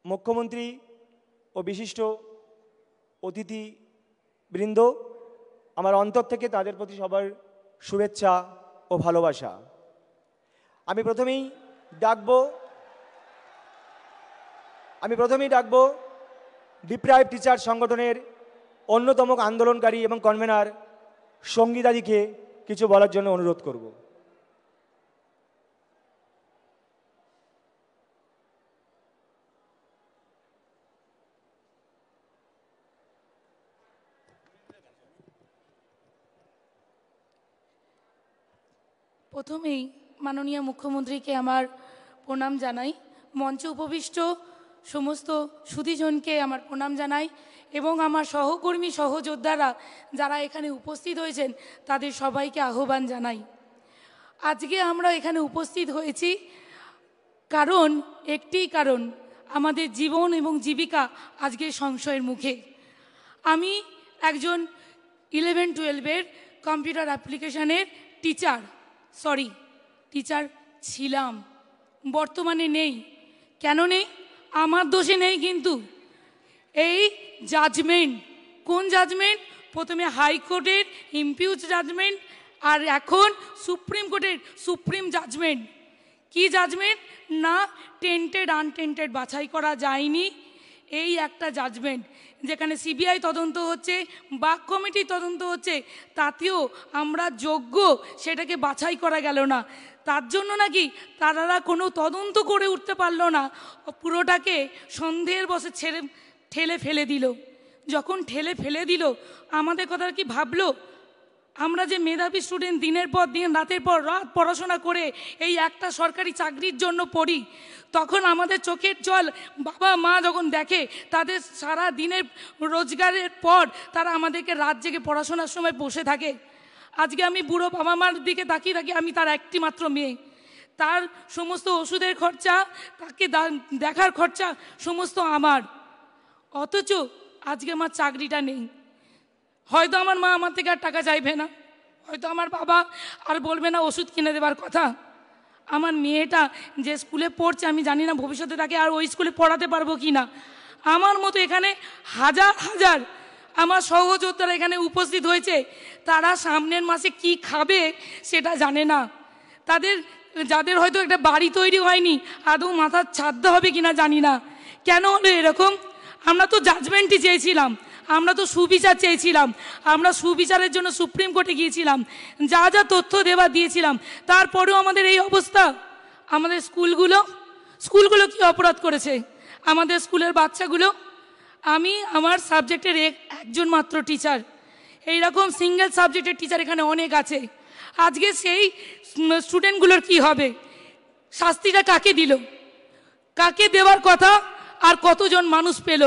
মুখ্যমন্ত্রী ও বিশিষ্ট অতিথিবৃন্দ, আমার অন্তর থেকে তাদের প্রতি সবার শুভেচ্ছা ও ভালোবাসা। আমি প্রথমেই ডাকবো ডিপ্রাইভ টিচার সংগঠনের অন্যতম আন্দোলনকারী এবং কনভেনার সঙ্গীতাদিকে কিছু বলার জন্য অনুরোধ করব। প্রথমেই মাননীয় মুখ্যমন্ত্রীকে আমার প্রণাম জানাই, মঞ্চে উপবিষ্ট সমস্ত সুধীজনকে আমার প্রণাম জানাই এবং আমার সহকর্মী সহযোদ্ধারা যারা এখানে উপস্থিত হয়েছেন তাদের সবাইকে আহ্বান জানাই। আজকে আমরা এখানে উপস্থিত হয়েছি একটি কারণ আমাদের জীবন এবং জীবিকা আজকে সংশয়ের মুখে। আমি একজন 11-12 কম্পিউটার অ্যাপ্লিকেশনের টিচার ছিলাম, বর্তমানে নেই। কেন নেই? আমার দোষে নেই, কিন্তু এই জাজমেন্ট, কোন জাজমেন্ট? প্রথমে হাইকোর্টের ইমপিউজ জাজমেন্ট, আর এখন সুপ্রিম কোর্টের সুপ্রিম জাজমেন্ট। কি জাজমেন্ট? না টেন্টেড আনটেন্টেড বাছাই করা যায়নি, এই একটা জাজমেন্ট। যেখানে সিবিআই তদন্ত হচ্ছে, বাক কমিটি তদন্ত হচ্ছে, তাতেও আমরা যোগ্য সেটাকে বাছাই করা গেল না। তার জন্য নাকি তারা কোনো তদন্ত করে উঠতে পারলো না, পুরোটাকে সন্দেহের বশে ঠেলে ফেলে দিল। যখন ঠেলে ফেলে দিল, আমাদের কথা কি ভাবলো? আমরা যে মেধাবী স্টুডেন্ট, দিনের পর দিন রাতের পর রাত পড়াশোনা করে এই একটা সরকারি চাকরির জন্য পড়ি, তখন আমাদের চোখের জল বাবা মা যখন দেখে, তাদের সারা দিনের রোজগারের পর তারা আমাদেরকে রাত জেগে পড়াশোনার সময় বসে থাকে। আজকে আমি বুড়ো বাবা মার দিকে তাকিয়ে থাকি, আমি তার একটি মাত্র মেয়ে। তার সমস্ত ওষুধের খরচা, তাকে দেখার খরচা সমস্ত আমার। অথচ আজকে আমার চাকরিটা নেই। হয়তো আমার মা আমার থেকে আর টাকা চাইবে না, হয়তো আমার বাবা আর বলবে না ওষুধ কিনে দেবার কথা। আমার মেয়েটা যে স্কুলে পড়ছে, আমি জানি না ভবিষ্যতে তাকে আর ওই স্কুলে পড়াতে পারবো কি না। আমার মতো এখানে হাজার হাজার আমার সহযোদ্ধারা এখানে উপস্থিত হয়েছে, তারা সামনের মাসে কি খাবে সেটা জানে না। যাদের হয়তো একটা বাড়ি তৈরি হয়নি, আদৌ মাথার ছাদ হবে কিনা জানি না। কেন হলো এরকম? আমরা তো জাজমেন্টই চেয়েছিলাম, আমরা তো সুবিচার চেয়েছিলাম, আমরা সুবিচারের জন্য সুপ্রিম কোর্টে গিয়েছিলাম, যা যা তথ্য দেওয়া দিয়েছিলাম, তারপরেও আমাদের এই অবস্থা। আমাদের স্কুলগুলো কি অপরাধ করেছে? আমাদের স্কুলের বাচ্চাগুলো, আমি আমার সাবজেক্টের একজন মাত্র টিচার, এইরকম সিঙ্গেল সাবজেক্টের টিচার এখানে অনেক আছে। আজকে সেই স্টুডেন্টগুলোর কি হবে? শাস্তিটা কাকে দিল? কাকে দেওয়ার কথা? আর কতজন মানুষ পেল?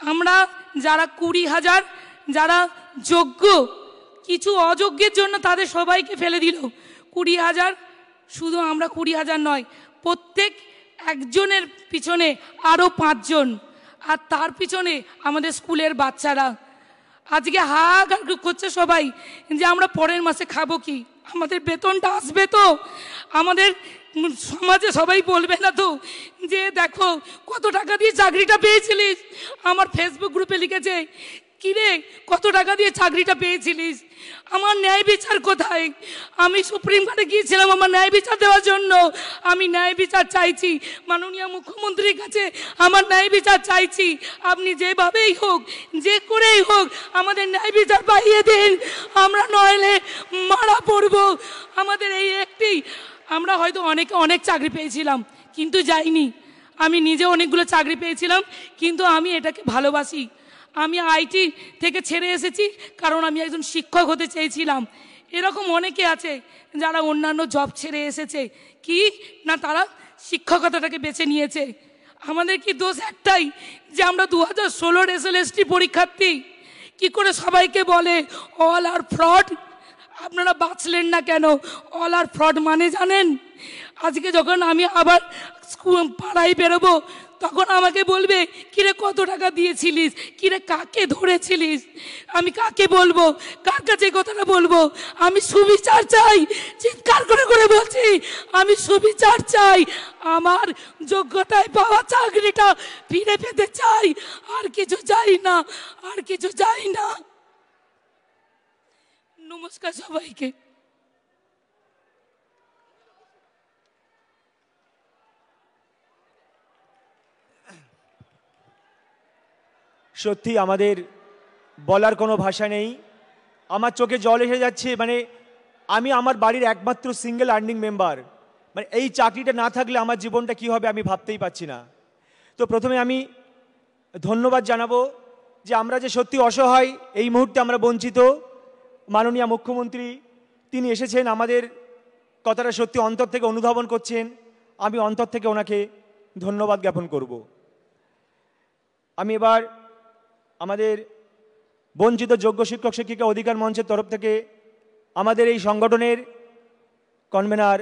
আমরা যারা 20,000 যারা যোগ্য, কিছু অযোগ্যের জন্য তাদের সবাইকে ফেলে দিল। 20,000, শুধু আমরা 20,000 নয়, প্রত্যেক একজনের পিছনে আরও 5 জন, আর তার পিছনে আমাদের স্কুলের বাচ্চারা। আজকে হাহাকার করছে সবাই যে আমরা পরের মাসে খাবো কি, আমাদের বেতনটা আসবে তো, আমাদের সমাজে সবাই বলবে না তো যে দেখো কত টাকা দিয়ে চাকরিটা পেয়েছিলিস। আমার ফেসবুক গ্রুপে লিখেছে, কিরে কত টাকা দিয়ে চাকরিটা পেয়েছিলিস, আমার ন্যায় বিচার কোথায়? আমি সুপ্রিম কোর্টে গিয়েছিলাম আমার ন্যায় বিচার দেওয়ার জন্য। আমি ন্যায় বিচার চাইছি মাননীয় মুখ্যমন্ত্রীর কাছে, আমার ন্যায় বিচার চাইছি। আপনি যেভাবেই হোক, যে করেই হোক আমাদের ন্যায় বিচার পাইয়ে দিন, আমরা নইলে মারা পড়ব। আমাদের এই একটি, আমরা হয়তো অনেক চাকরি পেয়েছিলাম কিন্তু যাইনি। আমি নিজে অনেকগুলো চাকরি পেয়েছিলাম, কিন্তু আমি এটাকে ভালোবাসি। আমি আইটি থেকে ছেড়ে এসেছি কারণ আমি একজন শিক্ষক হতে চেয়েছিলাম। এরকম অনেকে আছে যারা অন্যান্য জব ছেড়ে এসেছে, কি না তারা শিক্ষকতাটাকে বেছে নিয়েছে। আমাদের কি দোষ একটাই যে আমরা 2016 SLST পরীক্ষার্থী। কি করে সবাইকে বলে অল আর ফ্রড? আপনারা বাঁচলেন না কেন? অল আর ফ্রড মানে জানেন? আজকে যখন আমি আবার পাড়ায় বেরোবো তখন আমাকে বলবে কিরে কত টাকা দিয়েছিলিস, কিরে কাকে ধরেছিলিস। আমি কাকে বলবো, কার কাছে কথাটা বলবো? আমি সুবিচার চাই, চিৎকার করে করে বলছি আমি সুবিচার চাই। আমার যোগ্যতায় পাওয়া চাকরিটা ফিরে পেতে চাই, আর কিছু চাই না, আর কিছু চাই না। নমস্কার সবাইকে। সত্যি আমাদের বলার কোনো ভাষা নেই, আমার চোখে জল এসে যাচ্ছে। মানে আমি আমার বাড়ির একমাত্র সিঙ্গেল আর্নিং মেম্বার, মানে এই চাকরিটা না থাকলে আমার জীবনটা কী হবে আমি ভাবতেই পারছি না। তো প্রথমে আমি ধন্যবাদ জানাবো যে আমরা যে সত্যি অসহায়, এই মুহূর্তে আমরা বঞ্চিত, মাননীয় মুখ্যমন্ত্রী তিনি এসেছেন, আমাদের কথাটা সত্যি অন্তর থেকে অনুধাবন করছেন। আমি অন্তর থেকে ওনাকে ধন্যবাদ জ্ঞাপন করব। আমি এবার আমাদের বঞ্চিত যোগ্য শিক্ষক শিক্ষিকা অধিকার মঞ্চের তরফ থেকে আমাদের এই সংগঠনের কনভেনার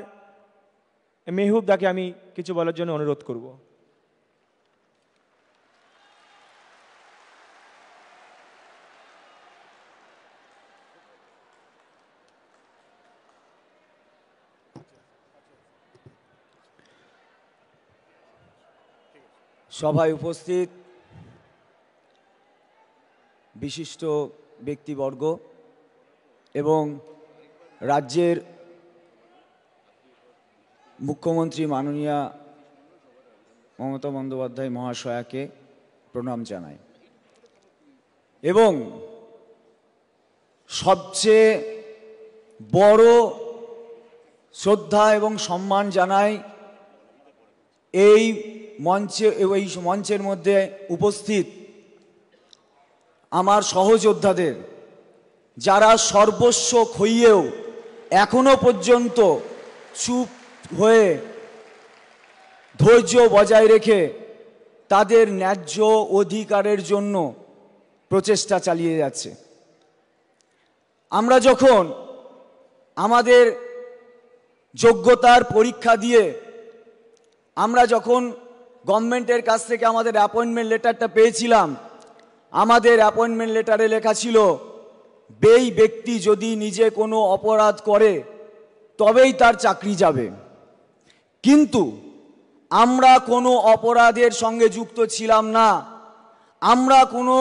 মেহবুব দাকে আমি কিছু বলার জন্য অনুরোধ করব। সভায় উপস্থিত বিশিষ্ট ব্যক্তিবর্গ এবং রাজ্যের মুখ্যমন্ত্রী মাননীয়া মমতা বন্দ্যোপাধ্যায় মহাশয়াকে প্রণাম জানাই এবং সবচেয়ে বড় শ্রদ্ধা এবং সম্মান জানাই এই মঞ্চের মধ্যে উপস্থিত আমার সহযোদ্ধাদের, যারা সর্বস্ব খইয়েও এখনো পর্যন্ত চুপ হয়ে ধৈর্য বজায় রেখে তাদের ন্যায্য অধিকারের জন্য প্রচেষ্টা চালিয়ে যাচ্ছে। আমরা যখন আমাদের যোগ্যতার পরীক্ষা দিয়ে আমরা যখন গভর্নমেন্টের কাছ থেকে আমাদের অ্যাপয়েন্টমেন্ট লেটারটা পেয়েছিলাম, আমাদের অ্যাপয়েন্টমেন্ট লেটারে লেখা ছিল এই ব্যক্তি যদি নিজে কোনো অপরাধ করে তবেই তার চাকরি যাবে। কিন্তু আমরা কোনো অপরাধের সঙ্গে যুক্ত ছিলাম না, আমরা কোনো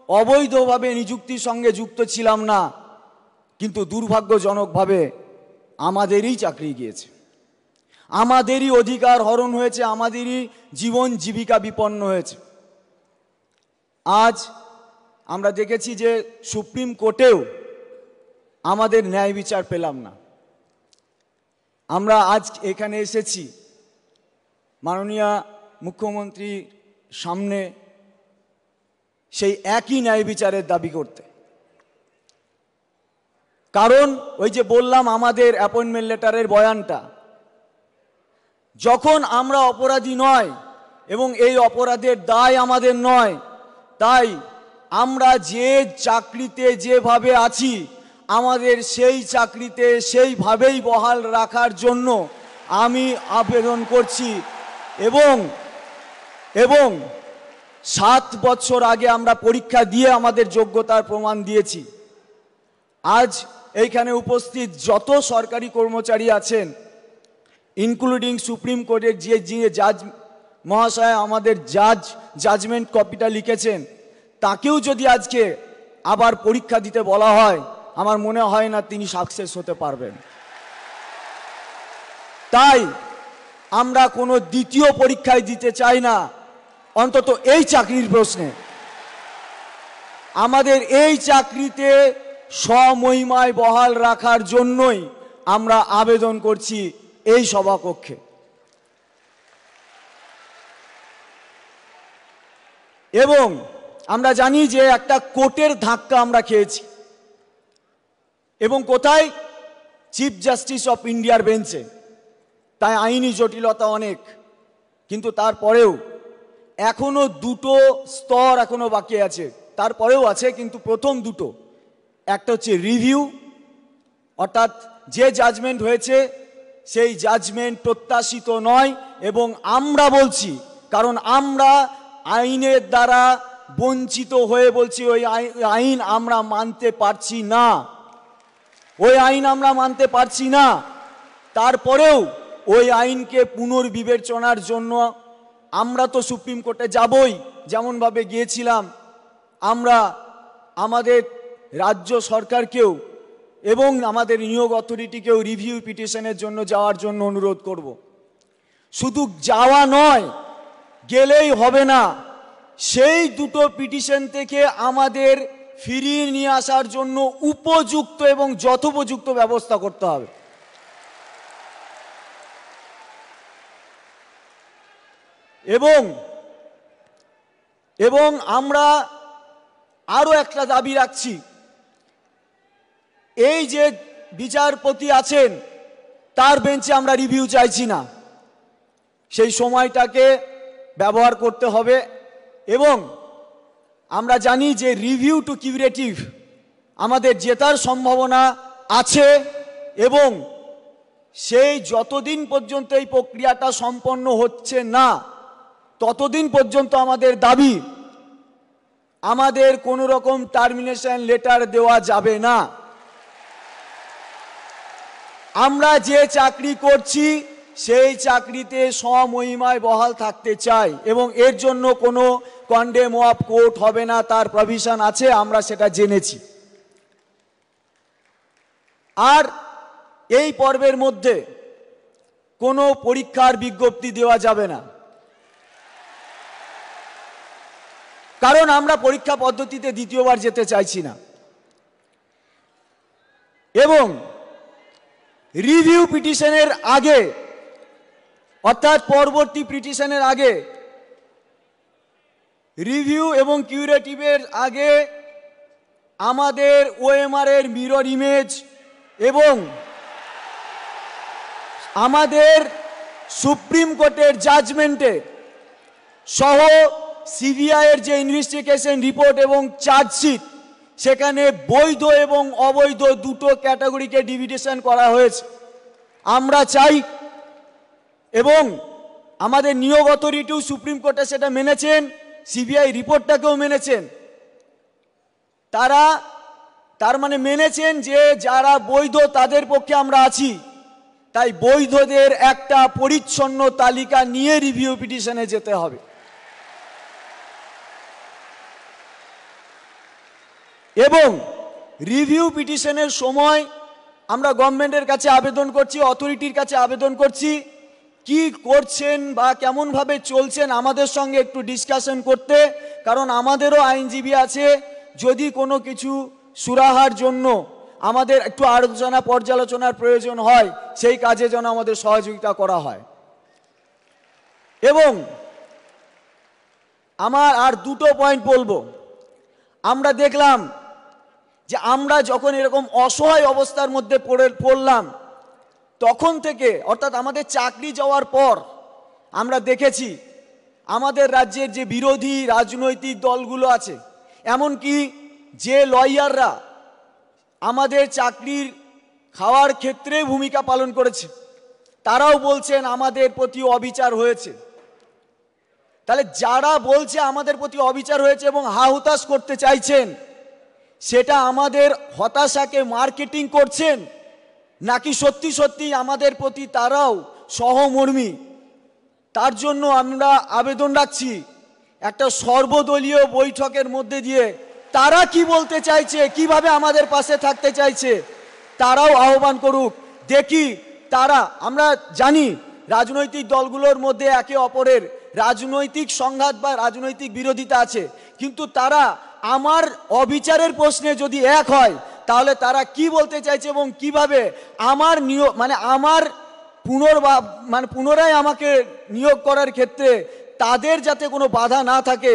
অবৈধভাবে নিযুক্তির সঙ্গে যুক্ত ছিলাম না, কিন্তু দুর্ভাগ্যজনকভাবে আমাদেরই চাকরি গিয়েছে, আমাদেরই অধিকার হরণ হয়েছে, আমাদেরই জীবন জীবিকা বিপন্ন হয়েছে। আজ আমরা দেখেছি যে সুপ্রিম কোর্টেও আমাদের ন্যায় বিচার পেলাম না। আমরা আজ এখানে এসেছি মাননীয় মুখ্যমন্ত্রীর সামনে সেই একই ন্যায় বিচারের দাবি করতে। কারণ ওই যে বললাম আমাদের অ্যাপয়েন্টমেন্ট লেটারের বয়ানটা, যখন আমরা অপরাধী নয় এবং এই অপরাধের দায় আমাদের নয়, তাই আমরা যে চাকরিতে যেভাবে আছি আমাদের সেই চাকরিতে সেইভাবেই বহাল রাখার জন্য আমি আবেদন করছি। এবং 7 বছর আগে আমরা পরীক্ষা দিয়ে আমাদের যোগ্যতার প্রমাণ দিয়েছি। আজ এইখানে উপস্থিত যত সরকারি কর্মচারী আছেন, ইনক্লুডিং সুপ্রিম কোর্টের যে জাজ মহাশয় আমাদের জাজমেন্ট কপিটা লিখেছেন, তাকেও যদি আজকে আবার পরীক্ষা দিতে বলা হয়, আমার মনে হয় না তিনি সাকসেস হতে পারবেন। তাই আমরা কোনো দ্বিতীয় পরীক্ষায় দিতে চাই না, অন্তত এই চাকরির প্রশ্নে। আমাদের এই চাকরিতে স্বমহিমায় বহাল রাখার জন্যই আমরা আবেদন করছি এই সভাকক্ষে। এবং আমরা জানি যে একটা কোর্টের ধাক্কা আমরা খেয়েছি, এবং কোথায়? চিফ জাস্টিস অফ ইন্ডিয়ার বেঞ্চে। তাই আইনি জটিলতা অনেক, কিন্তু তারপরেও এখনো 2টো স্তর এখনো বাকি আছে। তারপরেও আছে, কিন্তু প্রথম 2টো, একটা হচ্ছে রিভিউ, অর্থাৎ যে জাজমেন্ট হয়েছে সেই জাজমেন্ট প্রত্যাশিত নয়, এবং আমরা বলছি কারণ আমরা আইনের দ্বারা বঞ্চিত হয়ে বলছি ওই আইন আমরা মানতে পারছি না, ওই আইন আমরা মানতে পারছি না। তারপরেও ওই আইনকে পুনর্বিবেচনার জন্য আমরা তো সুপ্রিম কোর্টে যাবই, যেমনভাবে গিয়েছিলাম আমরা আমাদের রাজ্য সরকারকেও এবং আমাদের নিয়োগ অথরিটিকেও রিভিউ পিটিশনের জন্য যাওয়ার জন্য অনুরোধ করব। শুধু যাওয়া নয়, গেলেই হবে না, সেই দুটো পিটিশন থেকে আমাদের ফিরিয়ে নিয়ে আসার জন্য উপযুক্ত এবং যথোপযুক্ত ব্যবস্থা করতে হবে। এবং আমরা আরো একটা দাবি রাখছি, এই যে বিচারপতি আছেন তার বেঞ্চে আমরা রিভিউ চাইছি না, সেই সময়টাকে ব্যবহার করতে হবে। এবং আমরা জানি যে রিভিউ টু কিউরেটিভ আমাদের জেতার সম্ভাবনা আছে, এবং সেই যতদিন পর্যন্ত এই প্রক্রিয়াটা সম্পন্ন হচ্ছে না ততদিন পর্যন্ত আমাদের দাবি, আমাদের কোনো রকম টার্মিনেশন লেটার দেওয়া যাবে না। আমরা যে চাকরি করছি সেই চাকরিতে স্বমহিমায় বহাল থাকতে চাই, এবং এর জন্য কোনো কন্ডেম অফ কোর্ট হবে না, তার প্রভিশন আছে, আমরা সেটা জেনেছি। আর এই পর্বের মধ্যে কোনো পরীক্ষার বিজ্ঞপ্তি দেওয়া যাবে না, কারণ আমরা পরীক্ষা পদ্ধতিতে দ্বিতীয়বার যেতে চাইছি না। এবং রিভিউ পিটিশনের আগে, অর্থাৎ পরবর্তী পিটিশনের আগে, রিভিউ এবং কিউরেটিভের আগে আমাদের ওএমআর এর মিরর ইমেজ এবং আমাদের সুপ্রিম কোর্টের জাজমেন্টে সহ সিবিআই এর যে ইনভেস্টিগেশন রিপোর্ট এবং চার্জশিট, সেখানে বৈধ এবং অবৈধ দুটো ক্যাটাগরিকে ডিভিডেশন করা হয়েছে। আমরা চাই, এবং আমাদের নিয়োগ অথরিটিও সুপ্রিম কোর্টে সেটা মেনেছেন, সিবিআই রিপোর্টটাকেও মেনেছেন, তার মানে মেনেছেন যে যারা বৈধ তাদের পক্ষে আমরা আছি, তাই বৈধদের একটা পরিচ্ছন্ন তালিকা নিয়ে রিভিউ পিটিশনে যেতে হবে। এবং রিভিউ পিটিশনের সময় আমরা গভর্নমেন্টের কাছে আবেদন করছি, অথরিটির কাছে আবেদন করছি, কি করছেন বা কেমনভাবে চলছেন আমাদের সঙ্গে একটু ডিসকাশন করতে, কারণ আমাদেরও আইনজীবী আছে, যদি কোনো কিছু সুরাহার জন্য আমাদের একটু আলোচনা পর্যালোচনার প্রয়োজন হয় সেই কাজে যেন আমাদের সহযোগিতা করা হয়। এবং আমার আর দুটো পয়েন্ট বলবো। আমরা দেখলাম যে আমরা যখন এরকম অসহায় অবস্থার মধ্যে পড়লাম তখন থেকে, অর্থাৎ আমাদের চাকরি যাওয়ার পর আমরা দেখেছি আমাদের রাজ্যের যে বিরোধী রাজনৈতিক দলগুলো আছে, এমনকি যে লয়াররা আমাদের চাকরির খাওয়ার ক্ষেত্রে ভূমিকা পালন করেছে, তারাও বলছেন আমাদের প্রতি অবিচার হয়েছে। তাহলে যারা বলছে আমাদের প্রতি অবিচার হয়েছে এবং হাহুতাশ করতে চাইছেন, সেটা আমাদের হতাশাকে মার্কেটিং করছেন, নাকি সত্যি সত্যি আমাদের প্রতি তারাও সহমর্মী? তার জন্য আমরা আবেদন রাখছি একটা সর্বদলীয় বৈঠকের মধ্যে দিয়ে তারা কি বলতে চাইছে, কিভাবে আমাদের পাশে থাকতে চাইছে, তারাও আহ্বান করুক। দেখি তারা, আমরা জানি রাজনৈতিক দলগুলোর মধ্যে একে অপরের রাজনৈতিক সংঘাত বা রাজনৈতিক বিরোধিতা আছে, কিন্তু তারা আমার অবিচারের প্রশ্নে যদি এক হয় তাহলে তারা কি বলতে চাইছে এবং কিভাবে আমার নিয়োগ আমার পুনরায় আমাকে নিয়োগ করার ক্ষেত্রে তাদের যাতে কোনো বাধা না থাকে,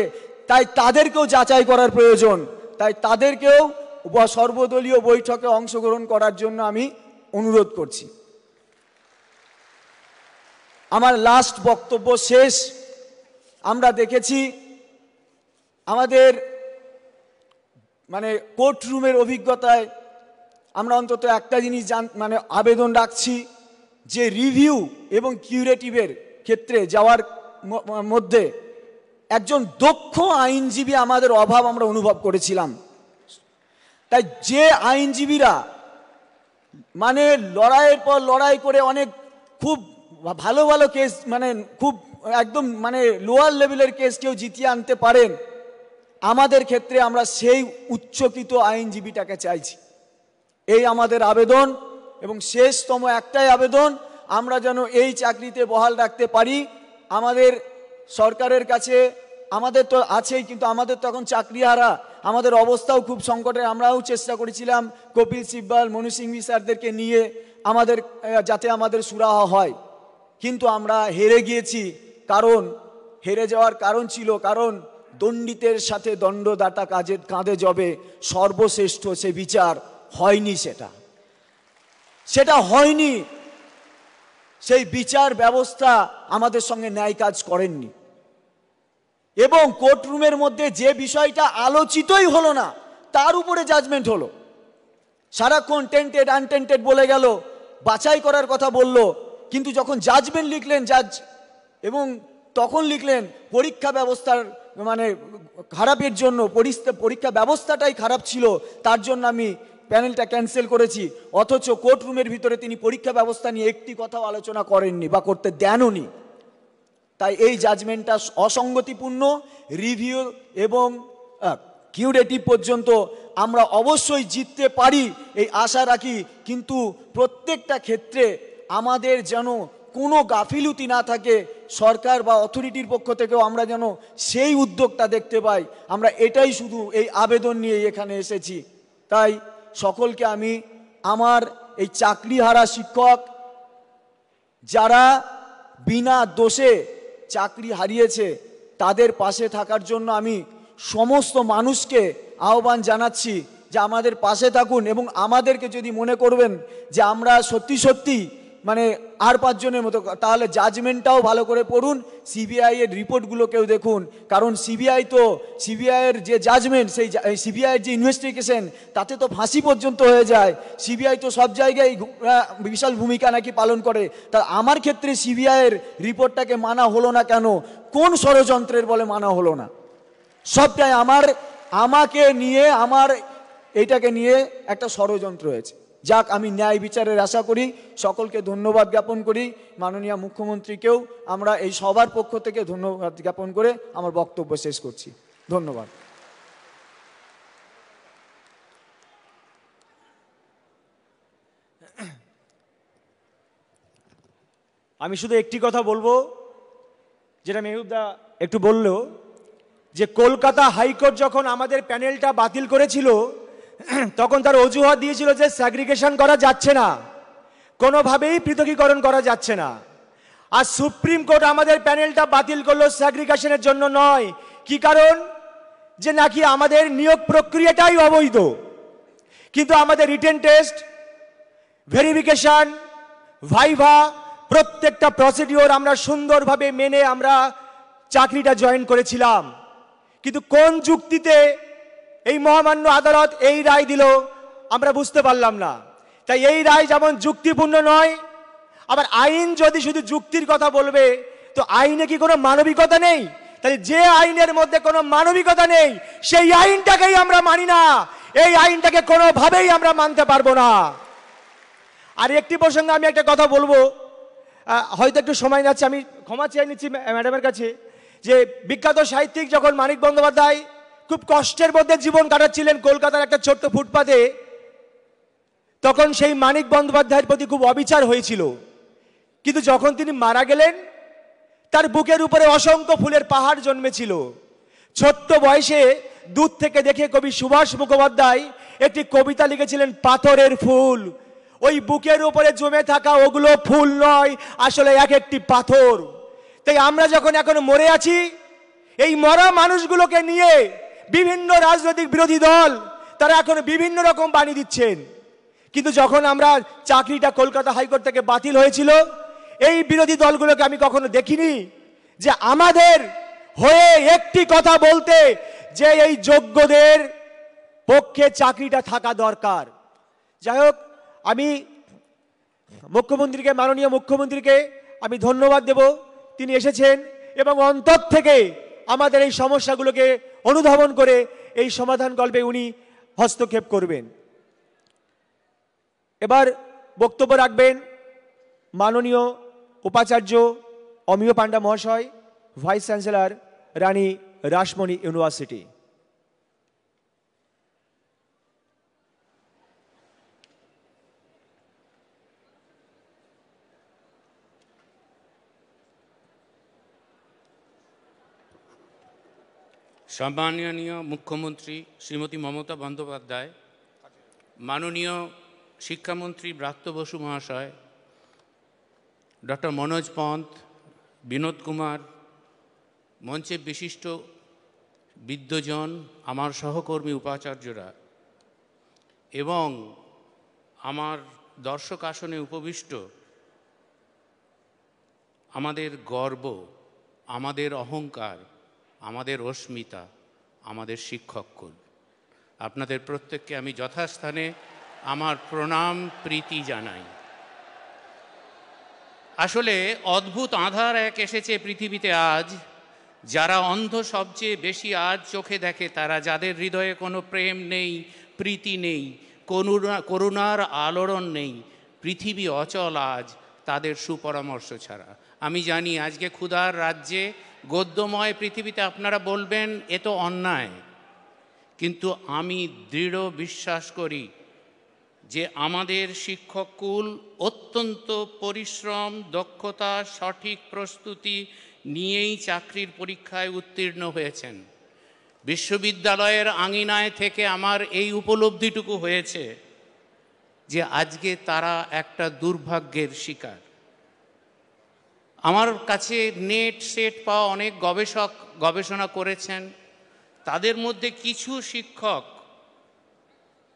তাই তাদেরকেও যাচাই করার প্রয়োজন। তাই তাদেরকেও সর্বদলীয় বৈঠকে অংশগ্রহণ করার জন্য আমি অনুরোধ করছি। আমার লাস্ট বক্তব্য শেষ। আমরা দেখেছি আমাদের কোর্ট রুমের অভিজ্ঞতায় আমরা অন্তত একটা জিনিস আবেদন রাখছি, যে রিভিউ এবং কিউরেটিভের ক্ষেত্রে যাওয়ার মধ্যে একজন দক্ষ আইনজীবী আমাদের অভাব আমরা অনুভব করেছিলাম। তাই যে আইনজীবীরা মানে লড়াইয়ের পর লড়াই করে অনেক খুব ভালো ভালো কেস, মানে খুব একদম মানে লোয়ার লেভেলের কেস কেউ জিতিয়ে আনতে পারেন, আমাদের ক্ষেত্রে আমরা সেই উচ্চকিত আইনজীবীটাকে চাইছি। এই আমাদের আবেদন, এবং শেষতম একটাই আবেদন, আমরা যেন এই চাকরিতে বহাল রাখতে পারি। আমাদের সরকারের কাছে, আমাদের তো আছেই, কিন্তু আমাদের তো এখন চাকরিহারা, আমাদের অবস্থাও খুব সংকটে। আমরাও চেষ্টা করেছিলাম কপিল সিব্বল, মনু সিংভি স্যারদেরকে নিয়ে আমাদের যাতে আমাদের সুরাহা হয়, কিন্তু আমরা হেরে গিয়েছি। কারণ হেরে যাওয়ার কারণ ছিল, কারণ দণ্ডিতের সাথে দণ্ডদাতা কাঁধে জবে, সর্বশ্রেষ্ঠ সে বিচার হয়নি, সেটা হয়নি। সেই বিচার ব্যবস্থা আমাদের সঙ্গে ন্যায় কাজ করেননি, এবং কোর্টরুমের মধ্যে যে বিষয়টা আলোচিতই হলো না তার উপরে জাজমেন্ট হলো। সারাক্ষণ টেন্টেড আনটেন্টেড বলে গেল, বাছাই করার কথা বলল, কিন্তু যখন জাজমেন্ট লিখলেন জাজ, এবং তখন লিখলেন পরীক্ষা ব্যবস্থার মানে খারাপের জন্য, পরীক্ষা ব্যবস্থাটাই খারাপ ছিল, তার জন্য আমি প্যানেলটা ক্যান্সেল করেছি। অথচ কোর্টরুমের ভিতরে তিনি পরীক্ষা ব্যবস্থা নিয়ে একটি কথাও আলোচনা করেননি বা করতে দেনওনি। তাই এই জাজমেন্টটা অসঙ্গতিপূর্ণ। রিভিউ এবং কিউরেটিভ পর্যন্ত আমরা অবশ্যই জিততে পারি এই আশা রাখি, কিন্তু প্রত্যেকটা ক্ষেত্রে আমাদের যেন কোনো গাফিলতি না থাকে, সরকার বা অথরিটির পক্ষ থেকেও আমরা যেন সেই উদ্যোগটা দেখতে পাই। আমরা এটাই শুধু এই আবেদন নিয়ে এখানে এসেছি। তাই সকলকে আমি আমার এই চাকরিহারা শিক্ষক, যারা বিনা দোষে চাকরি হারিয়েছে, তাদের পাশে থাকার জন্য আমি সমস্ত মানুষকে আহ্বান জানাচ্ছি যে আমাদের পাশে থাকুন, এবং আমাদেরকে যদি মনে করবেন যে আমরা সত্যি সত্যি মানে আর 5 জনের মতো, তাহলে জাজমেন্টটাও ভালো করে পড়ুন, সিবিআই এর রিপোর্টগুলোকেও দেখুন। কারণ সিবিআইয়ের যে জাজমেন্ট, সেই সিবিআইয়ের যে ইনভেস্টিগেশন, তাতে তো ফাঁসি পর্যন্ত হয়ে যায়। সিবিআই তো সব জায়গায় বিশাল ভূমিকা নাকি পালন করে। তা আমার ক্ষেত্রে সিবিআইয়ের রিপোর্টটাকে মানা হলো না কেন? কোন ষড়যন্ত্রের বলে মানা হলো না? সবটাই আমাকে নিয়ে, আমার এইটাকে নিয়ে একটা ষড়যন্ত্র হয়েছে। যাক, আমি ন্যায় বিচারের আশা করি। সকলকে ধন্যবাদ জ্ঞাপন করি। মাননীয় মুখ্যমন্ত্রীকেও আমরা এই সবার পক্ষ থেকে ধন্যবাদ জ্ঞাপন করে আমার বক্তব্য শেষ করছি। ধন্যবাদ। আমি শুধু একটি কথা বলবো, যেটা মেহবুবদা একটু বলল, যে কলকাতা হাইকোর্ট যখন আমাদের প্যানেলটা বাতিল করেছিল, তখন তার অজুহাত দিয়েছিল যে স্যাগ্রিগেশন করা যাচ্ছে না, কোনোভাবেই পৃথকীকরণ করা যাচ্ছে না। আর সুপ্রিম কোর্ট আমাদের প্যানেলটা বাতিল করলো স্যাগ্রিগেশনের জন্য নয়। কি কারণ? যে নাকি আমাদের নিয়োগ প্রক্রিয়াটাই অবৈধ। কিন্তু আমাদের রিটেন টেস্ট, ভেরিফিকেশন, ভাইভা, প্রত্যেকটা প্রসিডিওর আমরা সুন্দরভাবে মেনে আমরা চাকরিটা জয়েন করেছিলাম। কিন্তু কোন যুক্তিতে এই মহামান্য আদালত এই রায় দিল আমরা বুঝতে পারলাম না। তাই এই রায় যেমন যুক্তিপূর্ণ নয়, আবার আইন যদি শুধু যুক্তির কথা বলবে, তো আইনে কি কোনো মানবিকতা নেই? তাহলে যে আইনের মধ্যে কোনো মানবিকতা নেই, সেই আইনটাকেই আমরা মানি না। এই আইনটাকে কোনোভাবেই আমরা মানতে পারবো না। আর একটি প্রসঙ্গে আমি একটা কথা বলবো, হয়তো একটু সময় যাচ্ছে, আমি ক্ষমা চেয়ে নিচ্ছি ম্যাডামের কাছে, যে বিখ্যাত সাহিত্যিক যখন মানিক বন্দ্যোপাধ্যায় খুব কষ্টের মধ্যে জীবন কাটাচ্ছিলেন কলকাতার একটা ছোট্ট ফুটপাতে, তখন সেই মানিক বন্দ্যোপাধ্যায়ের প্রতি খুব অবিচার হয়েছিল। কিন্তু যখন তিনি মারা গেলেন, তার বুকের উপরে অসংখ্য ফুলের পাহাড় জন্মেছিল। ছোট্ট বয়সে দূর থেকে দেখে কবি সুভাষ মুখোপাধ্যায় একটি কবিতা লিখেছিলেন, পাথরের ফুল। ওই বুকের উপরে জমে থাকা ওগুলো ফুল নয়, আসলে এক একটি পাথর। তাই আমরা যখন এখন মরে আছি, এই মরা মানুষগুলোকে নিয়ে বিভিন্ন রাজনৈতিক বিরোধী দল তারা এখন বিভিন্ন রকম বাণী দিচ্ছেন। কিন্তু যখন আমরা চাকরিটা কলকাতা হাইকোর্ট থেকে বাতিল হয়েছিল, এই বিরোধী দলগুলোকে আমি কখনো দেখিনি যে আমাদের হয়ে একটি কথা বলতে, যে এই যোগ্যদের পক্ষে চাকরিটা থাকা দরকার। যাই হোক, আমি মুখ্যমন্ত্রীকে, মাননীয় মুখ্যমন্ত্রীকে আমি ধন্যবাদ দেব, তিনি এসেছেন এবং অন্তর থেকে আমাদের এই সমস্যাগুলোকে অনুধাবন করে এই সমাধান কল্পে উনি হস্তক্ষেপ করবেন। এবার বক্তব্য রাখবেন মাননীয় উপাচার্য অমিয় পান্ডা মহাশয়, ভাইস চ্যান্সেলর রানী রাসমণি ইউনিভার্সিটি। সম্মাননীয় মুখ্যমন্ত্রী শ্রীমতী মমতা বন্দ্যোপাধ্যায়, মাননীয় শিক্ষামন্ত্রী ব্রাত্য বসু মহাশয়, ডক্টর মনোজ পন্থ, বিনোদ কুমার, মঞ্চে বিশিষ্ট বিদ্বজন, আমার সহকর্মী উপাচার্যরা এবং আমার দর্শক আসনে উপবিষ্ট আমাদের গর্ব, আমাদের অহংকার, আমাদের অস্মিতা, আমাদের শিক্ষককুল, আপনাদের প্রত্যেককে আমি যথাস্থানে আমার প্রণাম প্রীতি জানাই। আসলে অদ্ভুত আঁধার এক এসেছে পৃথিবীতে আজ। যারা অন্ধ সবচেয়ে বেশি আজ চোখে দেখে, তারা যাদের হৃদয়ে কোনো প্রেম নেই, প্রীতি নেই, করুণার আলোড়ন নেই, পৃথিবী অচল আজ তাদের সুপরামর্শ ছাড়া। আমি জানি আজকে ক্ষুধার রাজ্যে গদ্যময় পৃথিবীতে আপনারা বলবেন এ তো অন্যায়, কিন্তু আমি দৃঢ় বিশ্বাস করি যে আমাদের শিক্ষককুল অত্যন্ত পরিশ্রম, দক্ষতা, সঠিক প্রস্তুতি নিয়েই চাকরির পরীক্ষায় উত্তীর্ণ হয়েছেন। বিশ্ববিদ্যালয়ের আঙিনায় থেকে আমার এই উপলব্ধিটুকু হয়েছে যে আজকে তারা একটা দুর্ভাগ্যের শিকার। আমার কাছে নেট সেট পাওয়া অনেক গবেষক গবেষণা করেছেন, তাদের মধ্যে কিছু শিক্ষক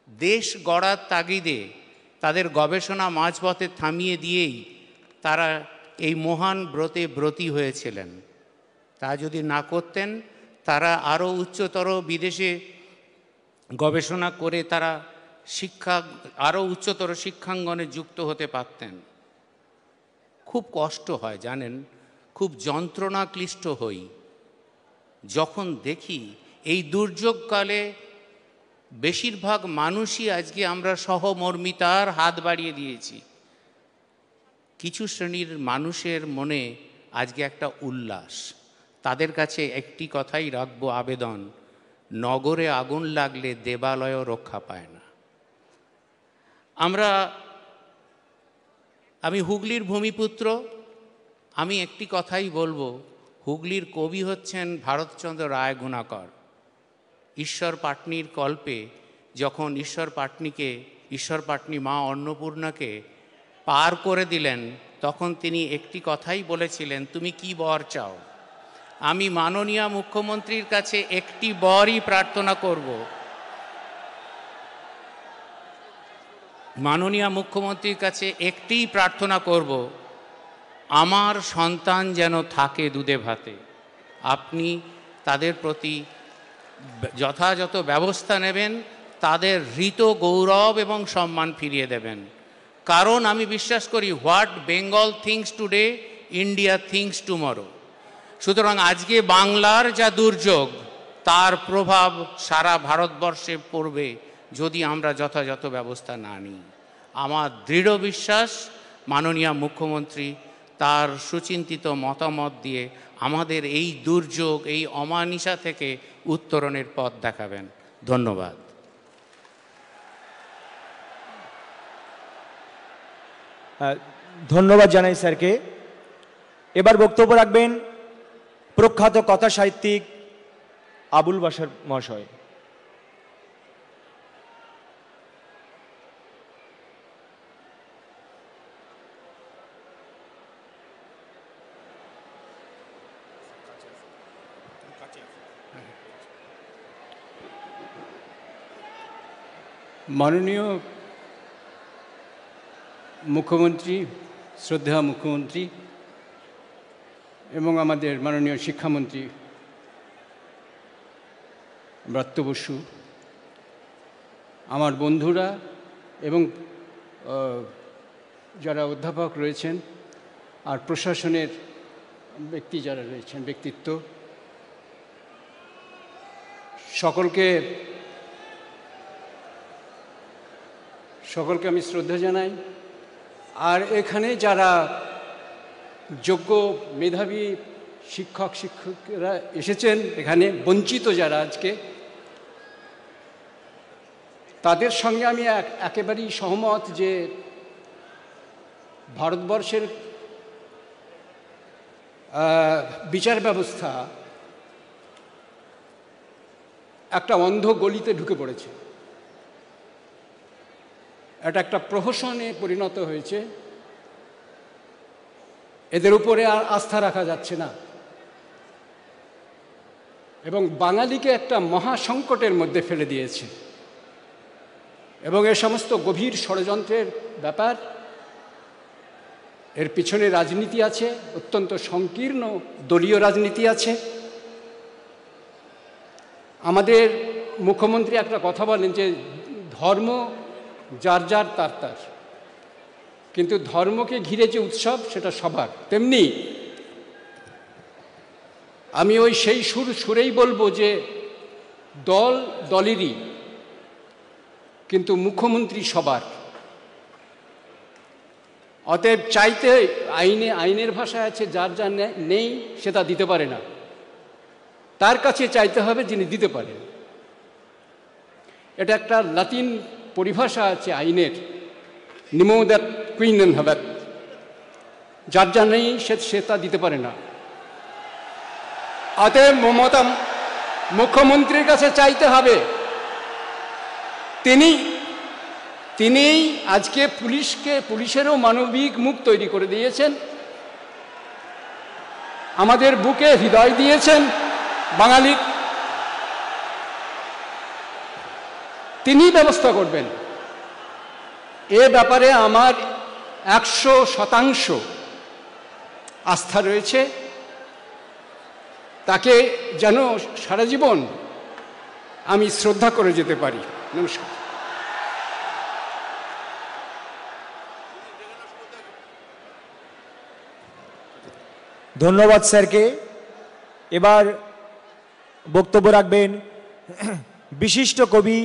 দেশ গড়ার তাগিদে তাদের গবেষণা মাঝপথে থামিয়ে দিয়েই তারা এই মহান ব্রতে ব্রতী হয়েছিলেন। তা যদি না করতেন, তারা আরও উচ্চতর বিদেশে গবেষণা করে তারা আরও উচ্চতর শিক্ষাঙ্গনে যুক্ত হতে পারতেন। খুব কষ্ট হয় জানেন, খুব যন্ত্রণা ক্লিষ্ট হই যখন দেখি এই দুর্যোগকালে বেশিরভাগ মানুষই আজকে আমরা সহমর্মিতার হাত বাড়িয়ে দিয়েছি। কিছু শ্রেণীর মানুষের মনে আজকে একটা উল্লাস। তাদের কাছে একটি কথাই রাখবো আবেদন, নগরে আগুন লাগলে দেবালয়ও রক্ষা পায় না। আমি হুগলির ভূমিপুত্র, আমি একটি কথাই বলবো, হুগলির কবি হচ্ছেন ভারতচন্দ্র রায় গুণাকর। ঈশ্বর পাটনির কল্পে যখন ঈশ্বর পাটনি মা অন্নপূর্ণাকে পার করে দিলেন, তখন তিনি একটি কথাই বলেছিলেন, তুমি কি বর চাও? আমি মাননীয় মুখ্যমন্ত্রীর কাছে একটি বরই প্রার্থনা করব, মাননীয় মুখ্যমন্ত্রীর কাছে একটিই প্রার্থনা করব, আমার সন্তান যেন থাকে দুধে ভাতে। আপনি তাদের প্রতি যথাযথ ব্যবস্থা নেবেন, তাদের হৃত গৌরব এবং সম্মান ফিরিয়ে দেবেন। কারণ আমি বিশ্বাস করি, what Bengal things today, India things tomorrow. সুতরাং আজকে বাংলার যা দুর্যোগ, তার প্রভাব সারা ভারতবর্ষে পড়বে যদি আমরা যথাযথ ব্যবস্থা না নিই। আমার দৃঢ় বিশ্বাস মাননীয় মুখ্যমন্ত্রী তার সুচিন্তিত মতামত দিয়ে আমাদের এই দুর্যোগ, এই অমানিসা থেকে উত্তরণের পথ দেখাবেন। ধন্যবাদ। ধন্যবাদ জানাই স্যারকে। এবার বক্তব্য রাখবেন প্রখ্যাত কথা সাহিত্যিক আবুল বাশার মহাশয়। মাননীয় মুখ্যমন্ত্রী, শ্রদ্ধা মুখ্যমন্ত্রী এবং আমাদের মাননীয় শিক্ষামন্ত্রী ব্রাত্য বসু, আমার বন্ধুরা এবং যারা অধ্যাপক রয়েছেন আর প্রশাসনের ব্যক্তি যারা রয়েছেন, ব্যক্তিত্ব, সকলকে আমি শ্রদ্ধা জানাই। আর এখানে যারা যোগ্য মেধাবী শিক্ষকরা এসেছেন, এখানে বঞ্চিত যারা আজকে, তাদের সঙ্গে আমি একেবারেই সহমত যে ভারতবর্ষের বিচার ব্যবস্থা একটা অন্ধ গলিতে ঢুকে পড়েছে। এটা একটা প্রহসনে পরিণত হয়েছে। এদের উপরে আর আস্থা রাখা যাচ্ছে না এবং বাঙালিকে একটা মহা সংকটের মধ্যে ফেলে দিয়েছে। এবং এ সমস্ত গভীর ষড়যন্ত্রের ব্যাপার, এর পিছনে রাজনীতি আছে, অত্যন্ত সংকীর্ণ দলীয় রাজনীতি আছে। আমাদের মুখ্যমন্ত্রী একটা কথা বলেন যে ধর্ম যার যার তার তার, কিন্তু ধর্মকে ঘিরে যে উৎসব সেটা সবার। তেমনি আমি ওই সেই সুরেই বলবো যে দল দলেরই, কিন্তু মুখ্যমন্ত্রী সবার। অতএব চাইতে আইনের ভাষায় আছে যার যা নেই সেটা দিতে পারে না, তার কাছে চাইতে হবে যিনি দিতে পারেন। এটা একটা লাতিন পরিভাষা আছে আইনের, নিমো দ্যাট কুইনেন হ্যাভাত, যার যা নেই সে তা দিতে পারে না। অতএব মুখ্যমন্ত্রীর কাছে চাইতে হবে। তিনিই আজকে পুলিশেরও মানবিক মুখ তৈরি করে দিয়েছেন, আমাদের বুকে হৃদয় দিয়েছেন বাঙালির। তিনিই ব্যবস্থা করবেন। এ ব্যাপারে আমার 100% আস্থা রয়েছে। তাকে যেন সারা জীবন আমি শ্রদ্ধা করে যেতে পারি। নমস্কার। ধন্যবাদ স্যারকে। এবার বক্তব্য রাখবেন বিশিষ্ট কবি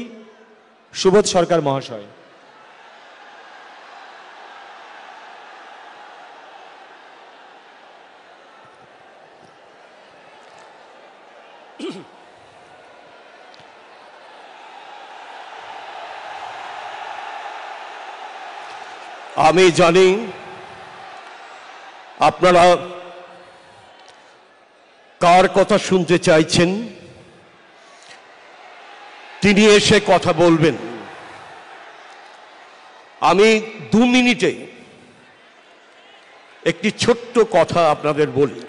সুবোধ সরকার মহাশয়। আমি জানি আপনারা কার কথা শুনতে চাইছেন, তিনি এসে কথা বলবেন। আমি 2 মিনিটে একটি ছোট্ট কথা আপনাদের বলি।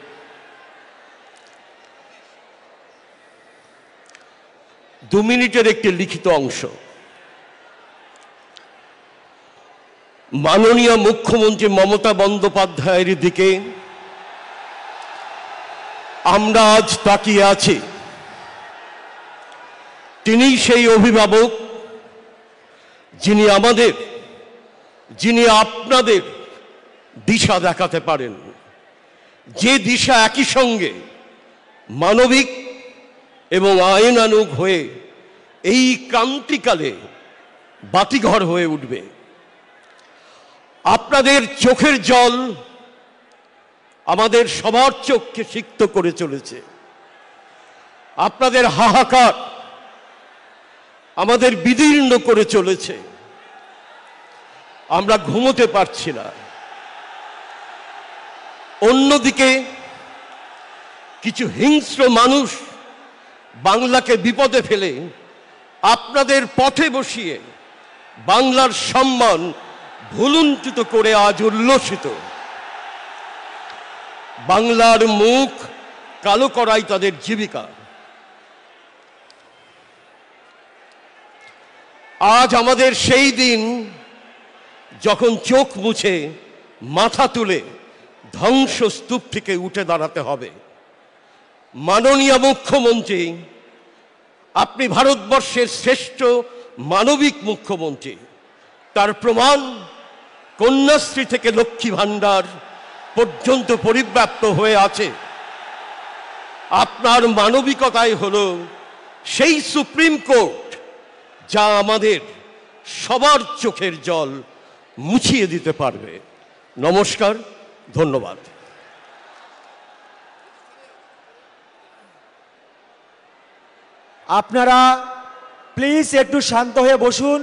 দু মিনিটের একটি লিখিত অংশ। মাননীয় মুখ্যমন্ত্রী মমতা বন্দ্যোপাধ্যায়ের দিকে আমরা আজ তাকিয়ে আছি। তিনি সেই অভিভাবক যিনি আপনাদের দিশা দেখাতে পারেন, যে দিশা একই সঙ্গে মানবিক এবং আইনানুগ হয়ে এই ক্রান্তিকালে বাতিঘর হয়ে উঠবে। আপনাদের চোখের জল আমাদের সবার চোখকে সিক্ত করে চলেছে। আপনাদের হাহাকার আমাদের বিদীর্ণ করে চলেছে। আমরা ঘুমোতে পারছি না। অন্যদিকে কিছু হিংস্র মানুষ বাংলাকে বিপদে ফেলে আপনাদের পথে বসিয়ে বাংলার সম্মান ভুলুণ্ঠিত করে আজ উল্লসিত। বাংলার মুখ কালো করাই তাদের জীবিকা। আজ আমাদের সেই দিন যখন চোখ মুছে মাথা তুলে ধ্বংসস্তূপ থেকে উঠে দাঁড়াতে হবে। মাননীয় মুখ্যমন্ত্রী, আপনি ভারতবর্ষের শ্রেষ্ঠ মানবিক মুখ্যমন্ত্রী। তার প্রমাণ কন্যাশ্রী থেকে লক্ষ্মী ভাণ্ডার, পর্যন্ত পরিব্যাপ্ত হয়ে আছে। আপনার মানবিকতাই হলো সেই সুপ্রিম কোর্ট যা আমাদের সবার চোখের জল মুছিয়ে দিতে পারবে। নমস্কার, ধন্যবাদ। আপনারা প্লিজ একটু শান্ত হয়ে বসুন।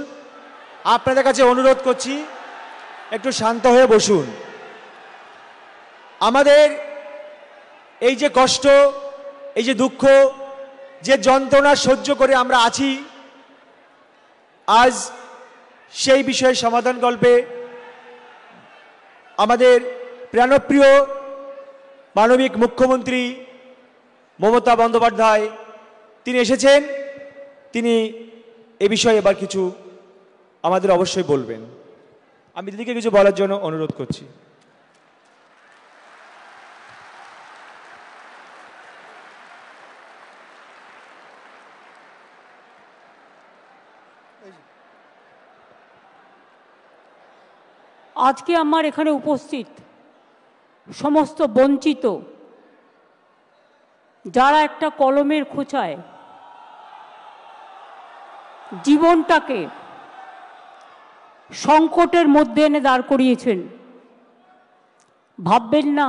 আপনাদের কাছে অনুরোধ করছি, একটু শান্ত হয়ে বসুন। আমাদের এই যে কষ্ট, এই যে দুঃখ, যে যন্ত্রণা সহ্য করে আমরা আছি, আজ সেই বিষয়ে সমাধান কল্পে আমাদের প্রাণপ্রিয় মানবিক মুখ্যমন্ত্রী মমতা বন্দ্যোপাধ্যায় তিনি এসেছেন। তিনি এ বিষয়ে এবার কিছু আমাদের অবশ্যই বলবেন। আমি দিদিকে কিছু বলার জন্য অনুরোধ করছি। আজকে আমার এখানে উপস্থিত সমস্ত বঞ্চিত, যারা একটা কলমের খোঁচায় জীবনটাকে সংকটের মধ্যে এনে দাঁড় করিয়েছেন, ভাববেন না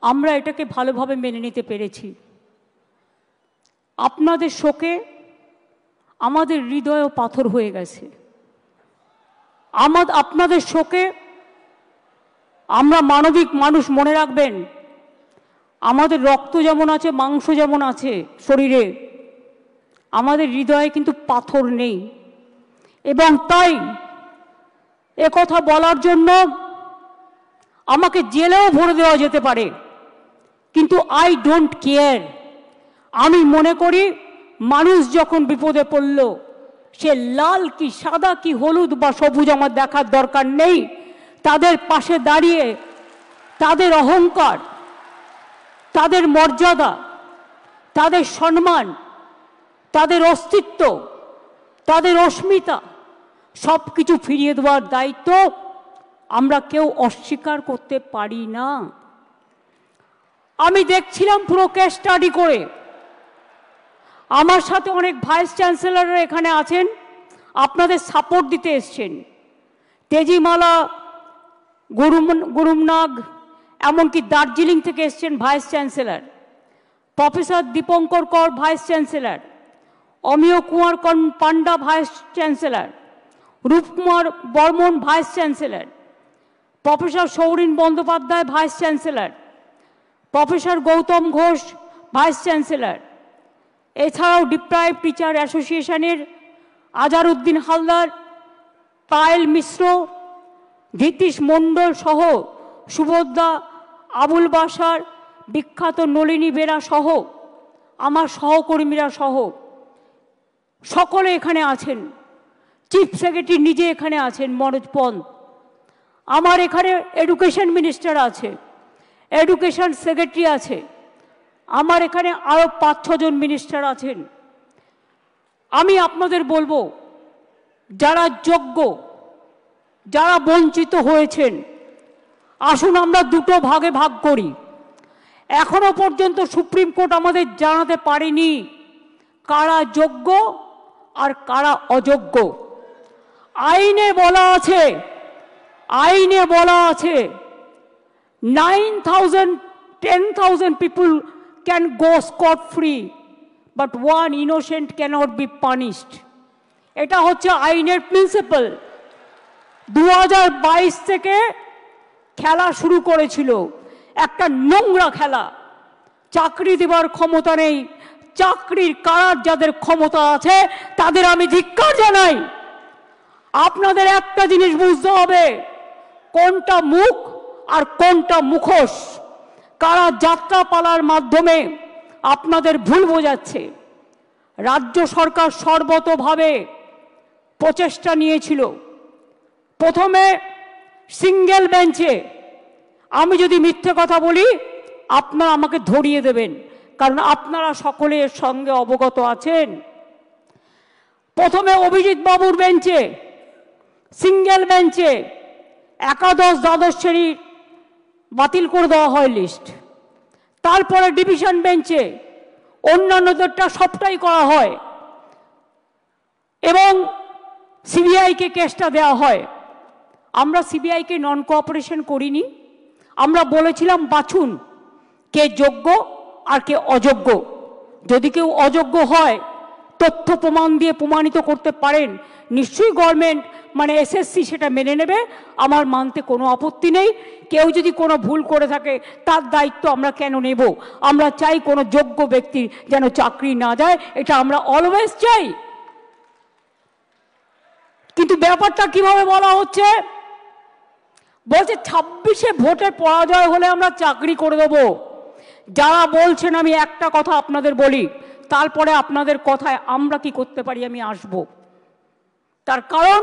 আমরা এটাকে ভালোভাবে মেনে নিতে পেরেছি। আপনাদের শোকে আমাদের হৃদয়ও পাথর হয়ে গেছে। আপনাদের শোকে আমরা মানবিক মানুষ, মনে রাখবেন আমাদের রক্ত যেমন আছে, মাংস যেমন আছে শরীরে, আমাদের হৃদয়ে কিন্তু পাথর নেই। এবং তাই একথা বলার জন্য আমাকে জেলেও ভরে দেওয়া যেতে পারে, কিন্তু আই ডোন্ট কেয়ার। আমি মনে করি মানুষ যখন বিপদে পড়ল, সে লাল কি সাদা কি হলুদ বা সবুজ আমার দেখার দরকার নেই। তাদের পাশে দাঁড়িয়ে তাদের অহংকার, তাদের মর্যাদা, তাদের সম্মান, তাদের অস্তিত্ব, তাদের অস্মিতা সব কিছু ফিরিয়ে দেওয়ার দায়িত্ব আমরা কেউ অস্বীকার করতে পারি না। আমি দেখছিলাম পুরো কেস স্টাডি করে। আমার সাথে অনেক ভাইস চ্যান্সেলররা এখানে আছেন, আপনাদের সাপোর্ট দিতে এসছেন। তেজিমালা, গুরুমনাগ, এমনকি দার্জিলিং থেকে এসছেন vice chancellor, professor Dipankar Kar vice chancellor, Amiya Kumar Panda vice chancellor, Rupkumar Barman vice chancellor, professor Saurin Bandyopadhyay vice chancellor, professor Gautam Ghosh vice chancellor, এছাড়াও ডিপ্রাইভ টিচার অ্যাসোসিয়েশনের আজারউদ্দিন হালদার, পায়েল মিশ্র, ধীতিশ মণ্ডল সহ সুভদ্রা, আবুল বাসার, বিখ্যাত নলিনী বেরা সহ আমার সহকর্মীরা সহ সকলে এখানে আছেন। চিফ সেক্রেটারি নিজে এখানে আছেন মনোজ পন্ত। আমার এখানে এডুকেশন মিনিস্টার আছে, এডুকেশন সেক্রেটারি আছে, আমার এখানে আরও 5-6 জন মিনিস্টার আছেন। আমি আপনাদের বলবো, যারা যোগ্য, যারা বঞ্চিত হয়েছেন, আসুন আমরা দুটো ভাগে ভাগ করি। এখনো পর্যন্ত সুপ্রিম কোর্ট আমাদের জানাতে পারেনি কারা যোগ্য আর কারা অযোগ্য। আইনে বলা আছে, আইনে বলা আছে 10,000 people can go scot free, but one innocent cannot be punished. এটা হচ্ছে আইনের প্রিন্সিপাল। 2022 থেকে খেলা শুরু করেছিল, একটা নোংরা খেলা। চাকরি দেওয়ার ক্ষমতা নেই, চাকরির কারার যাদের ক্ষমতা আছে তাদের আমি ধিক্কার জানাই। আপনাদের একটা জিনিস বুঝতে হবে, কোনটা মুখ আর কোনটা মুখোশ। কারা যাত্রাপালার মাধ্যমে আপনাদের ভুল বোঝাচ্ছে। রাজ্য সরকার সর্বতোভাবে প্রচেষ্টা নিয়েছিল। প্রথমে সিঙ্গেল বেঞ্চে, আমি যদি মিথ্যে কথা বলি আপনারা আমাকে ধরিয়ে দেবেন, কারণ আপনারা সকলে এর সঙ্গে অবগত আছেন। প্রথমে অভিজিৎ বাবুর বেঞ্চে, সিঙ্গেল বেঞ্চে একাদশ দ্বাদশ শ্রেণীর বাতিল করে দেওয়া হয় লিস্ট। তারপরে ডিভিশন বেঞ্চে অন্যান্যদেরটা সবটাই করা হয় এবং সিবিআইকে কেসটা দেওয়া হয়। আমরা সিবিআইকে নন কোঅপারেশন করিনি, আমরা বলেছিলাম বাছুন কে যোগ্য আর কে অযোগ্য। যদি কেউ অযোগ্য হয়, তথ্য প্রমাণ দিয়ে প্রমাণিত করতে পারেন, নিশ্চয়ই গভর্নমেন্ট মানে এসএসসি সেটা মেনে নেবে, আমার মানতে কোনো আপত্তি নেই। কেউ যদি কোনো ভুল করে থাকে তার দায়িত্ব আমরা কেন নেব? আমরা চাই কোনো যোগ্য ব্যক্তির যেন চাকরি না যায়, এটা আমরা অলওয়েজ চাই। কিন্তু ব্যাপারটা কিভাবে বলা হচ্ছে, বলছে 26-এ ভোটে পরাজয় হলে আমরা চাকরি করে দেব। যারা বলছেন, আমি একটা কথা আপনাদের বলি, তারপরে আপনাদের কথায় আমরা কি করতে পারি আমি আসব। তার কারণ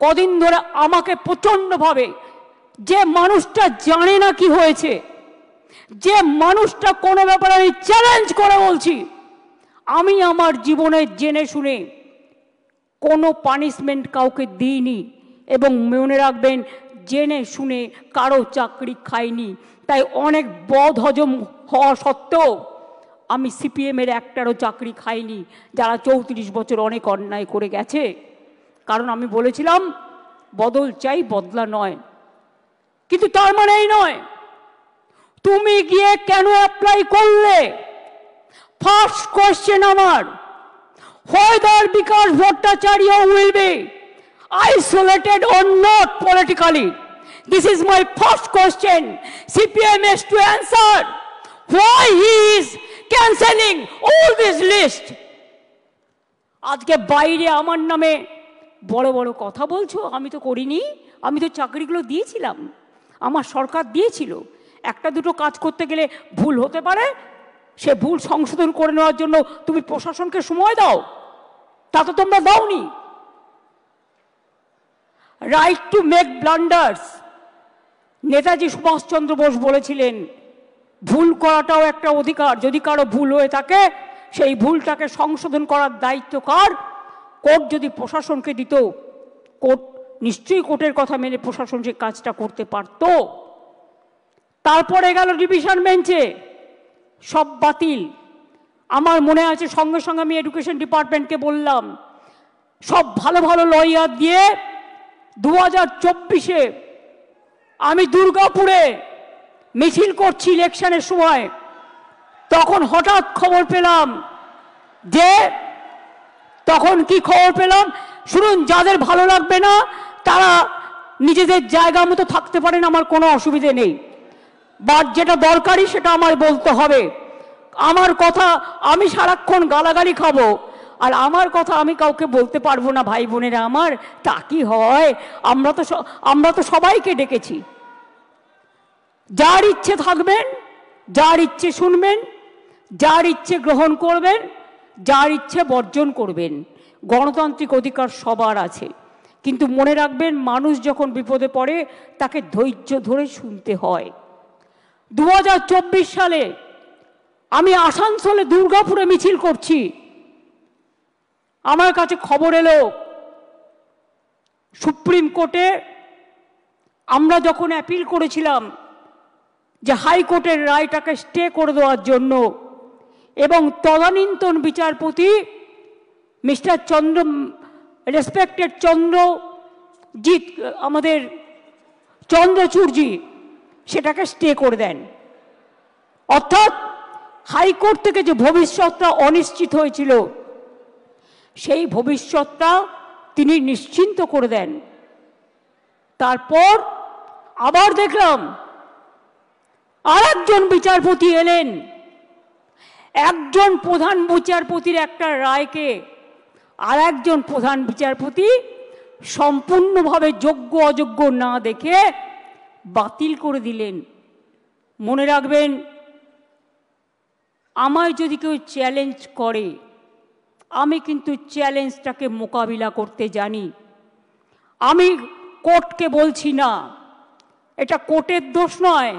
কদিন ধরে আমাকে প্রচণ্ডভাবে, যে মানুষটা জানে না কি হয়েছে, যে মানুষটা কোনো ব্যাপারে আমি চ্যালেঞ্জ করে বলছি, আমি আমার জীবনে জেনে শুনে কোনো পানিশমেন্ট কাউকে দিইনি এবং মনে রাখবেন জেনে শুনে কারো চাকরি খাইনি। তাই অনেক বদ হজম হওয়া সত্ত্বেও আমি সিপিএমের একটারও চাকরি খাইনি, যারা 34 বছর অনেক অন্যায় করে গেছে। কারণ আমি বলেছিলাম বদল চাই, বদলা নয়। কিন্তু তার মানে এই নয় তুমি গিয়ে কেন অ্যাপ্লাই করলে। ফার্স্ট কোয়েশ্চেন আমার, whether Vikas Bhattacharya will be isolated or not politically. This is my first question. CPM has to answer why he is cancelling all this list. আজকে বাইরে আমার নামে বড় বড় কথা বলছো, আমি তো করিনি, আমি তো চাকরিগুলো দিয়েছিলাম, আমার সরকার দিয়েছিল। একটা দুটো কাজ করতে গেলে ভুল হতে পারে, সে ভুল সংশোধন করে নেওয়ার জন্য তুমি প্রশাসনকে সময় দাও, তা তো তোমরা দাওনি। Right to make blunders, Netaji Subhas Chandra Bose বলেছিলেন ভুল করাটাও একটা অধিকার। যদি কারো ভুল হয়ে থাকে সেই ভুলটাকে সংশোধন করার দায়িত্ব কার? কোর্ট যদি প্রশাসনকে দিত, কোর্ট নিশ্চয়ই কোর্টের কথা মেনে প্রশাসন সে কাজটা করতে পারত। তারপরে গেল ডিভিশন বেঞ্চে, সব বাতিল। আমার মনে আছে সঙ্গে সঙ্গে আমি এডুকেশন ডিপার্টমেন্টকে বললাম, সব ভালো ভালো লয়ার দিয়ে 2024-এ আমি দুর্গাপুরে মিছিল করছি ইলেকশনের সময়। তখন হঠাৎ খবর পেলাম যে, তখন কি খবর পেলাম শুনুন, যাদের ভালো লাগবে না তারা নিজেদের জায়গা মতো থাকতে পারেন, আমার কোনো অসুবিধে নেই, বাট যেটা দরকারি সেটা আমার বলতে হবে। আমার কথা আমি সারাক্ষণ গালাগালি খাবো আর আমার কথা আমি কাউকে বলতে পারবো না। ভাই বোনেরা আমার, তা কি হয়? আমরা তো সবাইকে ডেকেছি। যার ইচ্ছে থাকবেন, যার ইচ্ছে শুনবেন, যার ইচ্ছে গ্রহণ করবেন, যার ইচ্ছে বর্জন করবেন। গণতান্ত্রিক অধিকার সবার আছে, কিন্তু মনে রাখবেন মানুষ যখন বিপদে পড়ে তাকে ধৈর্য ধরে শুনতে হয়। 2024 সালে আমি আসানসোলে দুর্গাপুরে মিছিল করছি, আমার কাছে খবর এলো সুপ্রিম কোর্টে আমরা যখন অ্যাপিল করেছিলাম যে হাইকোর্টের রায়টাকে স্টে করে দেওয়ার জন্য, এবং তদানীন্তন বিচারপতি মিস্টার রেসপেক্টেড চন্দ্রজিৎ, আমাদের চন্দ্রচূড়জি সেটাকে স্টে করে দেন। অর্থাৎ হাইকোর্ট থেকে যে ভবিষ্যৎটা অনিশ্চিত হয়েছিল সেই ভবিষ্যৎটা তিনি নিশ্চিন্ত করে দেন। তারপর আবার দেখলাম আরেকজন বিচারপতি এলেন, একজন প্রধান বিচারপতির একটা রায়কে আর একজন প্রধান বিচারপতি সম্পূর্ণভাবে যোগ্য অযোগ্য না দেখে বাতিল করে দিলেন। মনে রাখবেন, আমায় যদি কেউ চ্যালেঞ্জ করে আমি কিন্তু চ্যালেঞ্জটাকে মোকাবিলা করতে জানি। আমি কোর্টকে বলছি না, এটা কোর্টের দোষ নয়,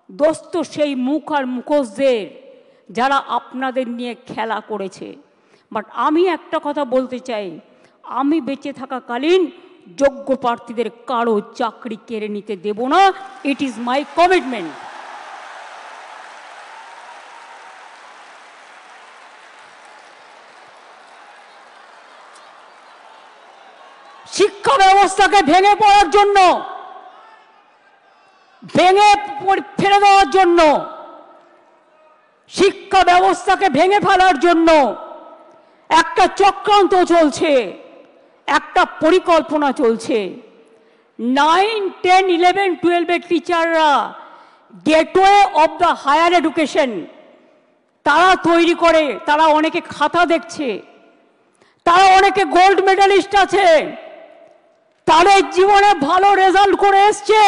দোষ তো সেই মুখ আর মুখোশদের যারা আপনাদের নিয়ে খেলা করেছে। বাট আমি একটা কথা বলতে চাই, আমি বেঁচে থাকাকালীন যোগ্য প্রার্থীদের কারো চাকরি কেড়ে নিতে দেব না। It is my commitment. শিক্ষা ব্যবস্থাকে ভেঙে পড়ার জন্য, ভেঙে ফেলে দেওয়ার জন্য, শিক্ষা ব্যবস্থাকে ভেঙে ফেলার জন্য একটা চক্রান্ত চলছে, একটা পরিকল্পনা চলছে। 9, 10, 11, 12 টিচাররা gateway of the higher education তারা তৈরি করে। তারা অনেকে খাতা দেখছে, তারা অনেকে গোল্ড মেডালিস্ট আছে, তাদের জীবনে ভালো রেজাল্ট করে এসছে।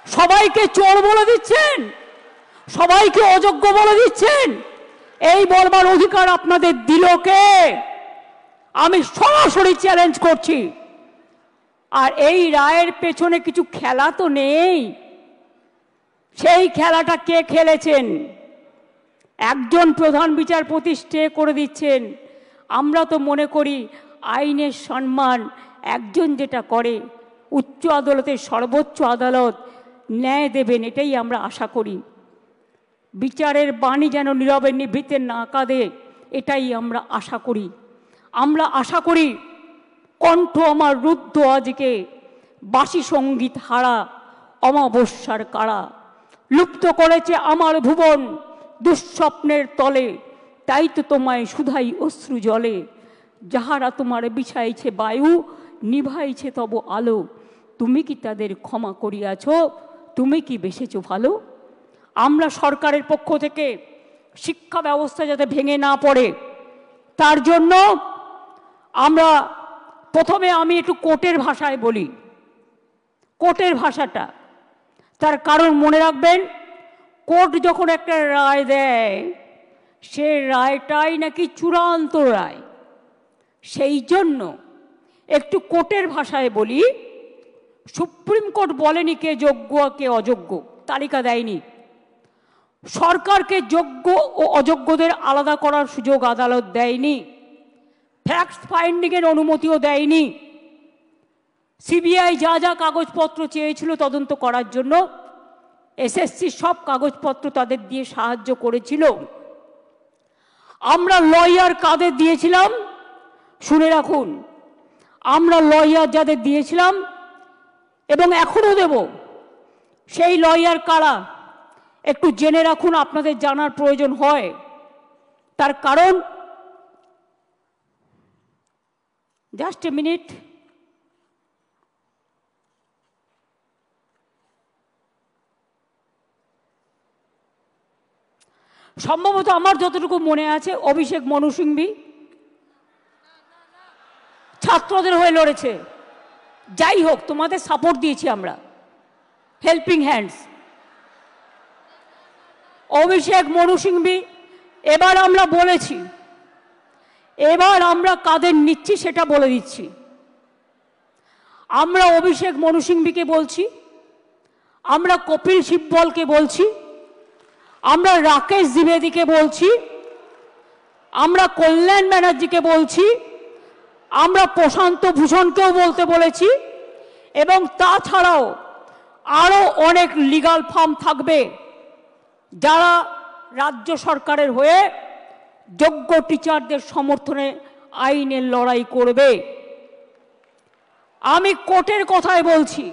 সবাইকে চোর বলে দিচ্ছেন, সবাইকে অযোগ্য বলে দিচ্ছেন। এই বলবার অধিকার আপনাদের দিল কে? আমি সরাসরি চ্যালেঞ্জ করছি। আর এই রায়ের পেছনে কিছু খেলা তো নেই। সেই খেলাটা কে খেলেছেন? একজন প্রধান বিচারপতি স্টে করে দিচ্ছেন। আমরা তো মনে করি আইনের সম্মান একজন যেটা করে, উচ্চ আদালতের সর্বোচ্চ আদালত ন্যায় দেবেন, এটাই আমরা আশা করি। বিচারের বাণী যেন নীরবে নিভৃতে না কাঁদে, এটাই আমরা আশা করি। আমরা আশা করি কণ্ঠ আমার রুদ্ধ আজকে, বাসি সঙ্গীত হারা অমাবস্যার কারা। লুপ্ত করেছে আমার ভুবন দুঃস্বপ্নের তলে, তাই তো তোমায় শুধাই অশ্রু জলে। যাহারা তোমার বিছাইছে বায়ু, নিভাইছে তব আলো, তুমি কি তাদের ক্ষমা করিয়াছ? তুমি কি বেসেছ ভালো? আমরা সরকারের পক্ষ থেকে শিক্ষা ব্যবস্থা যাতে ভেঙে না পড়ে, তার জন্য আমরা প্রথমে আমি একটু কোর্টের ভাষায় বলি। কোর্টের ভাষাটা, তার কারণ মনে রাখবেন, কোর্ট যখন একটা রায় দেয়, সে রায়টাই নাকি চূড়ান্ত রায়। সেই জন্য একটু কোর্টের ভাষায় বলি। সুপ্রিম কোর্ট বলেনি কে যোগ্য কে অযোগ্য, তালিকা দেয়নি। সরকারকে যোগ্য ও অযোগ্যদের আলাদা করার সুযোগ আদালত দেয়নি। ফ্যাক্ট ফাইন্ডিংয়ের অনুমতিও দেয়নি। সিবিআই যা যা কাগজপত্র চেয়েছিল তদন্ত করার জন্য, এসএসসি সব কাগজপত্র তাদের দিয়ে সাহায্য করেছিল। আমরা লয়ার কাদের দিয়েছিলাম শুনে রাখুন। আমরা লয়ার যাদের দিয়েছিলাম এবং এখনো দেব, সেই লয়ার কারা একটু জেনে রাখুন, আপনাদের জানার প্রয়োজন হয়। তার কারণ, জাস্ট এ মিনিট, সম্ভবত আমার যতটুকু মনে আছে অভিষেক মনু সিংভি ছাত্রদের হয়ে লড়েছে। যাই হোক, তোমাদের সাপোর্ট দিয়েছি আমরা, হেল্পিং হ্যান্ডস। অভিষেক মনু সিংভি, এবার আমরা বলেছি, এবার আমরা কাদের নিচ্ছি সেটা বলে দিচ্ছি। আমরা অভিষেক মনু সিংভিকে বলছি, আমরা কপিল সিব্বলকে বলছি, আমরা রাকেশ দ্বিবেদীকে বলছি, আমরা কল্যাণ ব্যানার্জিকে বলছি, আমরা প্রশান্ত ভূষণকেও বলতে বলেছি, এবং তাছাড়াও আরও অনেক লিগাল ফার্ম থাকবে যারা রাজ্য সরকারের হয়ে যোগ্য টিচারদের সমর্থনে আইনের লড়াই করবে। আমি কোর্টের কথায় বলছি,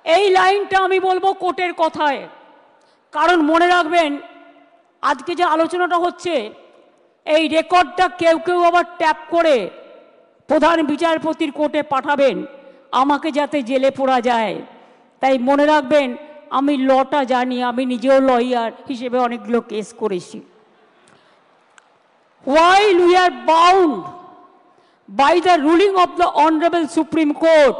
এই লাইনটা আমি বলবো কোর্টের কথায়। কারণ মনে রাখবেন, আজকে যে আলোচনাটা হচ্ছে, এই রেকর্ডটা কেউ কেউ আবার ট্যাপ করে প্রধান বিচারপতির কোর্টে পাঠাবেন, আমাকে যাতে জেলে পোড়া যায়। তাই মনে রাখবেন, আমি লটা জানি, আমি নিজেও লয়ার হিসেবে অনেকগুলো কেস করেছি। While we are bound by the ruling of the Honorable Supreme Court,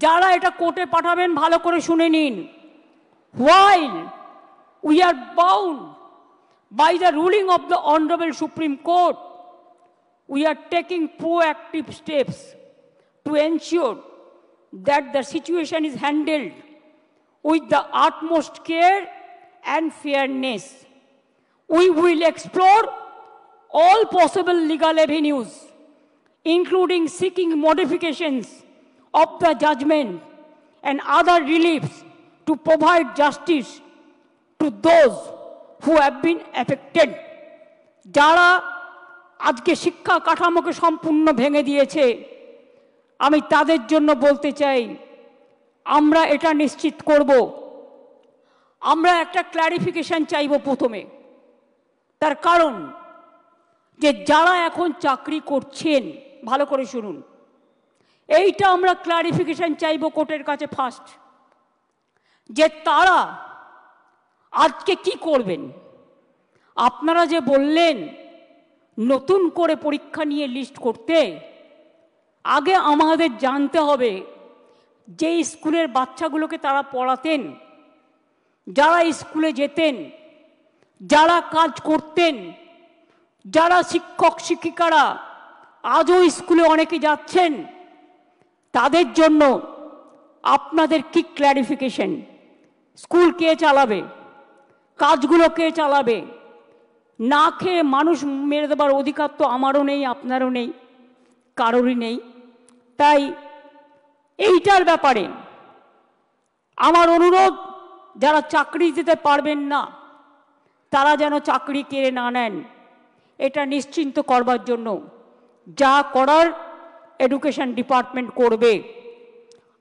যারা এটা কোর্টে পাঠাবেন ভালো করে শুনে নিন। While we are bound by the ruling of the Honorable Supreme Court, we are taking proactive steps to ensure that the situation is handled with the utmost care and fairness. We will explore all possible legal avenues including seeking modifications of the judgment and other reliefs to provide justice to those who have been affected. যারা আজকে শিক্ষা কাঠামোকে সম্পূর্ণ ভেঙে দিয়েছে, আমি তাদের জন্য বলতে চাই, আমরা এটা নিশ্চিত করব, আমরা একটা ক্ল্যারিফিকেশন চাইব প্রথমে। তার কারণ যে যারা এখন চাকরি করছেন, ভালো করে শুনুন, এইটা আমরা ক্ল্যারিফিকেশন চাইব কোর্টের কাছে ফার্স্ট, যে তারা আজকে কি করবেন। আপনারা যে বললেন নতুন করে পরীক্ষা নিয়ে লিস্ট করতে, আগে আমাদের জানতে হবে যে স্কুলের বাচ্চাগুলোকে তারা পড়াতেন, যারা স্কুলে যেতেন, যারা কাজ করতেন, যারা শিক্ষক শিক্ষিকারা আজও স্কুলে অনেকে যাচ্ছেন, তাদের জন্য আপনাদের কি ক্ল্যারিফিকেশন? স্কুল কে চালাবে? কাজগুলো কে চালাবে? না খেয়ে মানুষ মেরে দেবার অধিকার তো আমারও নেই, আপনারও নেই, কারোরই নেই। তাই এইটার ব্যাপারে আমার অনুরোধ, যারা চাকরি দিতে পারবেন না তারা যেন চাকরি কেড়ে না নেন, এটা নিশ্চিন্ত করবার জন্য যা করার এডুকেশন ডিপার্টমেন্ট করবে।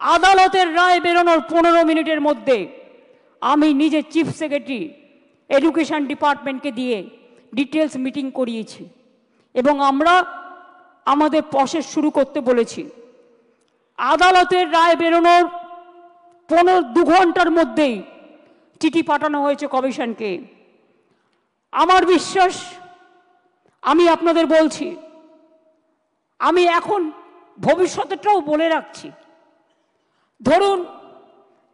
আদালতের রায় বেরোনোর 15 মিনিটের মধ্যে আমি নিজে চিফ সেক্রেটারি এডুকেশন ডিপার্টমেন্টকে দিয়ে ডিটেলস মিটিং করিয়েছি এবং আমরা আমাদের প্রসেস শুরু করতে বলেছি। আদালতের রায় বেরোনোর 2 ঘন্টার মধ্যেই চিঠি পাঠানো হয়েছে কমিশনকে। আমার বিশ্বাস, আমি আপনাদের বলছি, আমি এখন ভবিষ্যতেরটাও বলে রাখছি, ধরুন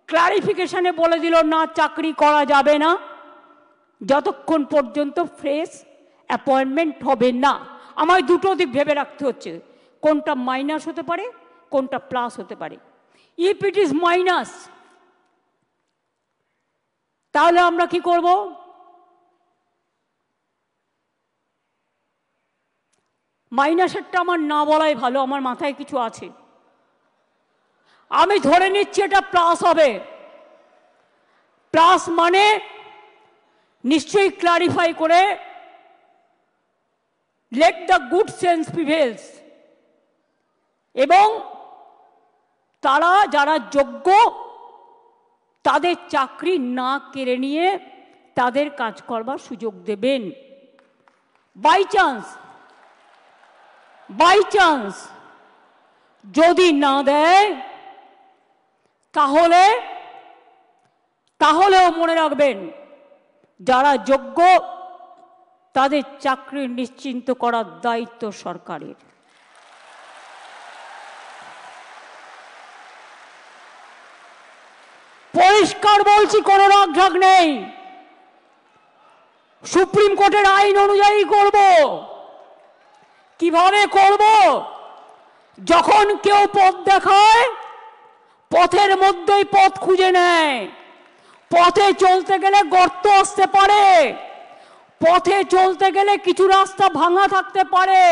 ক্লারিফিকেশনে বলে দিল না চাকরি করা যাবে না যতক্ষণ পর্যন্ত ফ্রেশ অ্যাপয়েন্টমেন্ট হবে না। আমায় দুটো দিক ভেবে রাখতে হচ্ছে, কোনটা মাইনাস হতে পারে, কোনটা প্লাস হতে পারে। ইফ ইট ইজ মাইনাস, তাহলে আমরা কি করব? মাইনাসেরটা আমার না বলাই ভালো, আমার মাথায় কিছু আছে। আমি ধরে নিচ্ছি এটা প্লাস হবে। প্লাস মানে নিশ্চয়ই ক্লারিফাই করে let the good sense prevails, এবং তারা যারা যোগ্য তাদের চাকরি না কেড়ে নিয়ে তাদের কাজ করবার সুযোগ দেবেন। বাই চান্স যদি না দেয় তাহলেও মনে রাখবেন, যারা যোগ্য তাদের চাকরি নিশ্চিন্ত করার দায়িত্ব সরকারের। পরিষ্কার বলছি, কোনো রাগঢাক নেই। সুপ্রিম কোর্টের আইন অনুযায়ী করব। কিভাবে করব? যখন কেউ পথ দেখায়, পথের মধ্যেই পথ খুঁজে নেয়। পথে চলতে গেলে গর্ত আসতে পারে, পথে চলতে গেলে কিছু রাস্তা ভাঙা থাকতে পারে,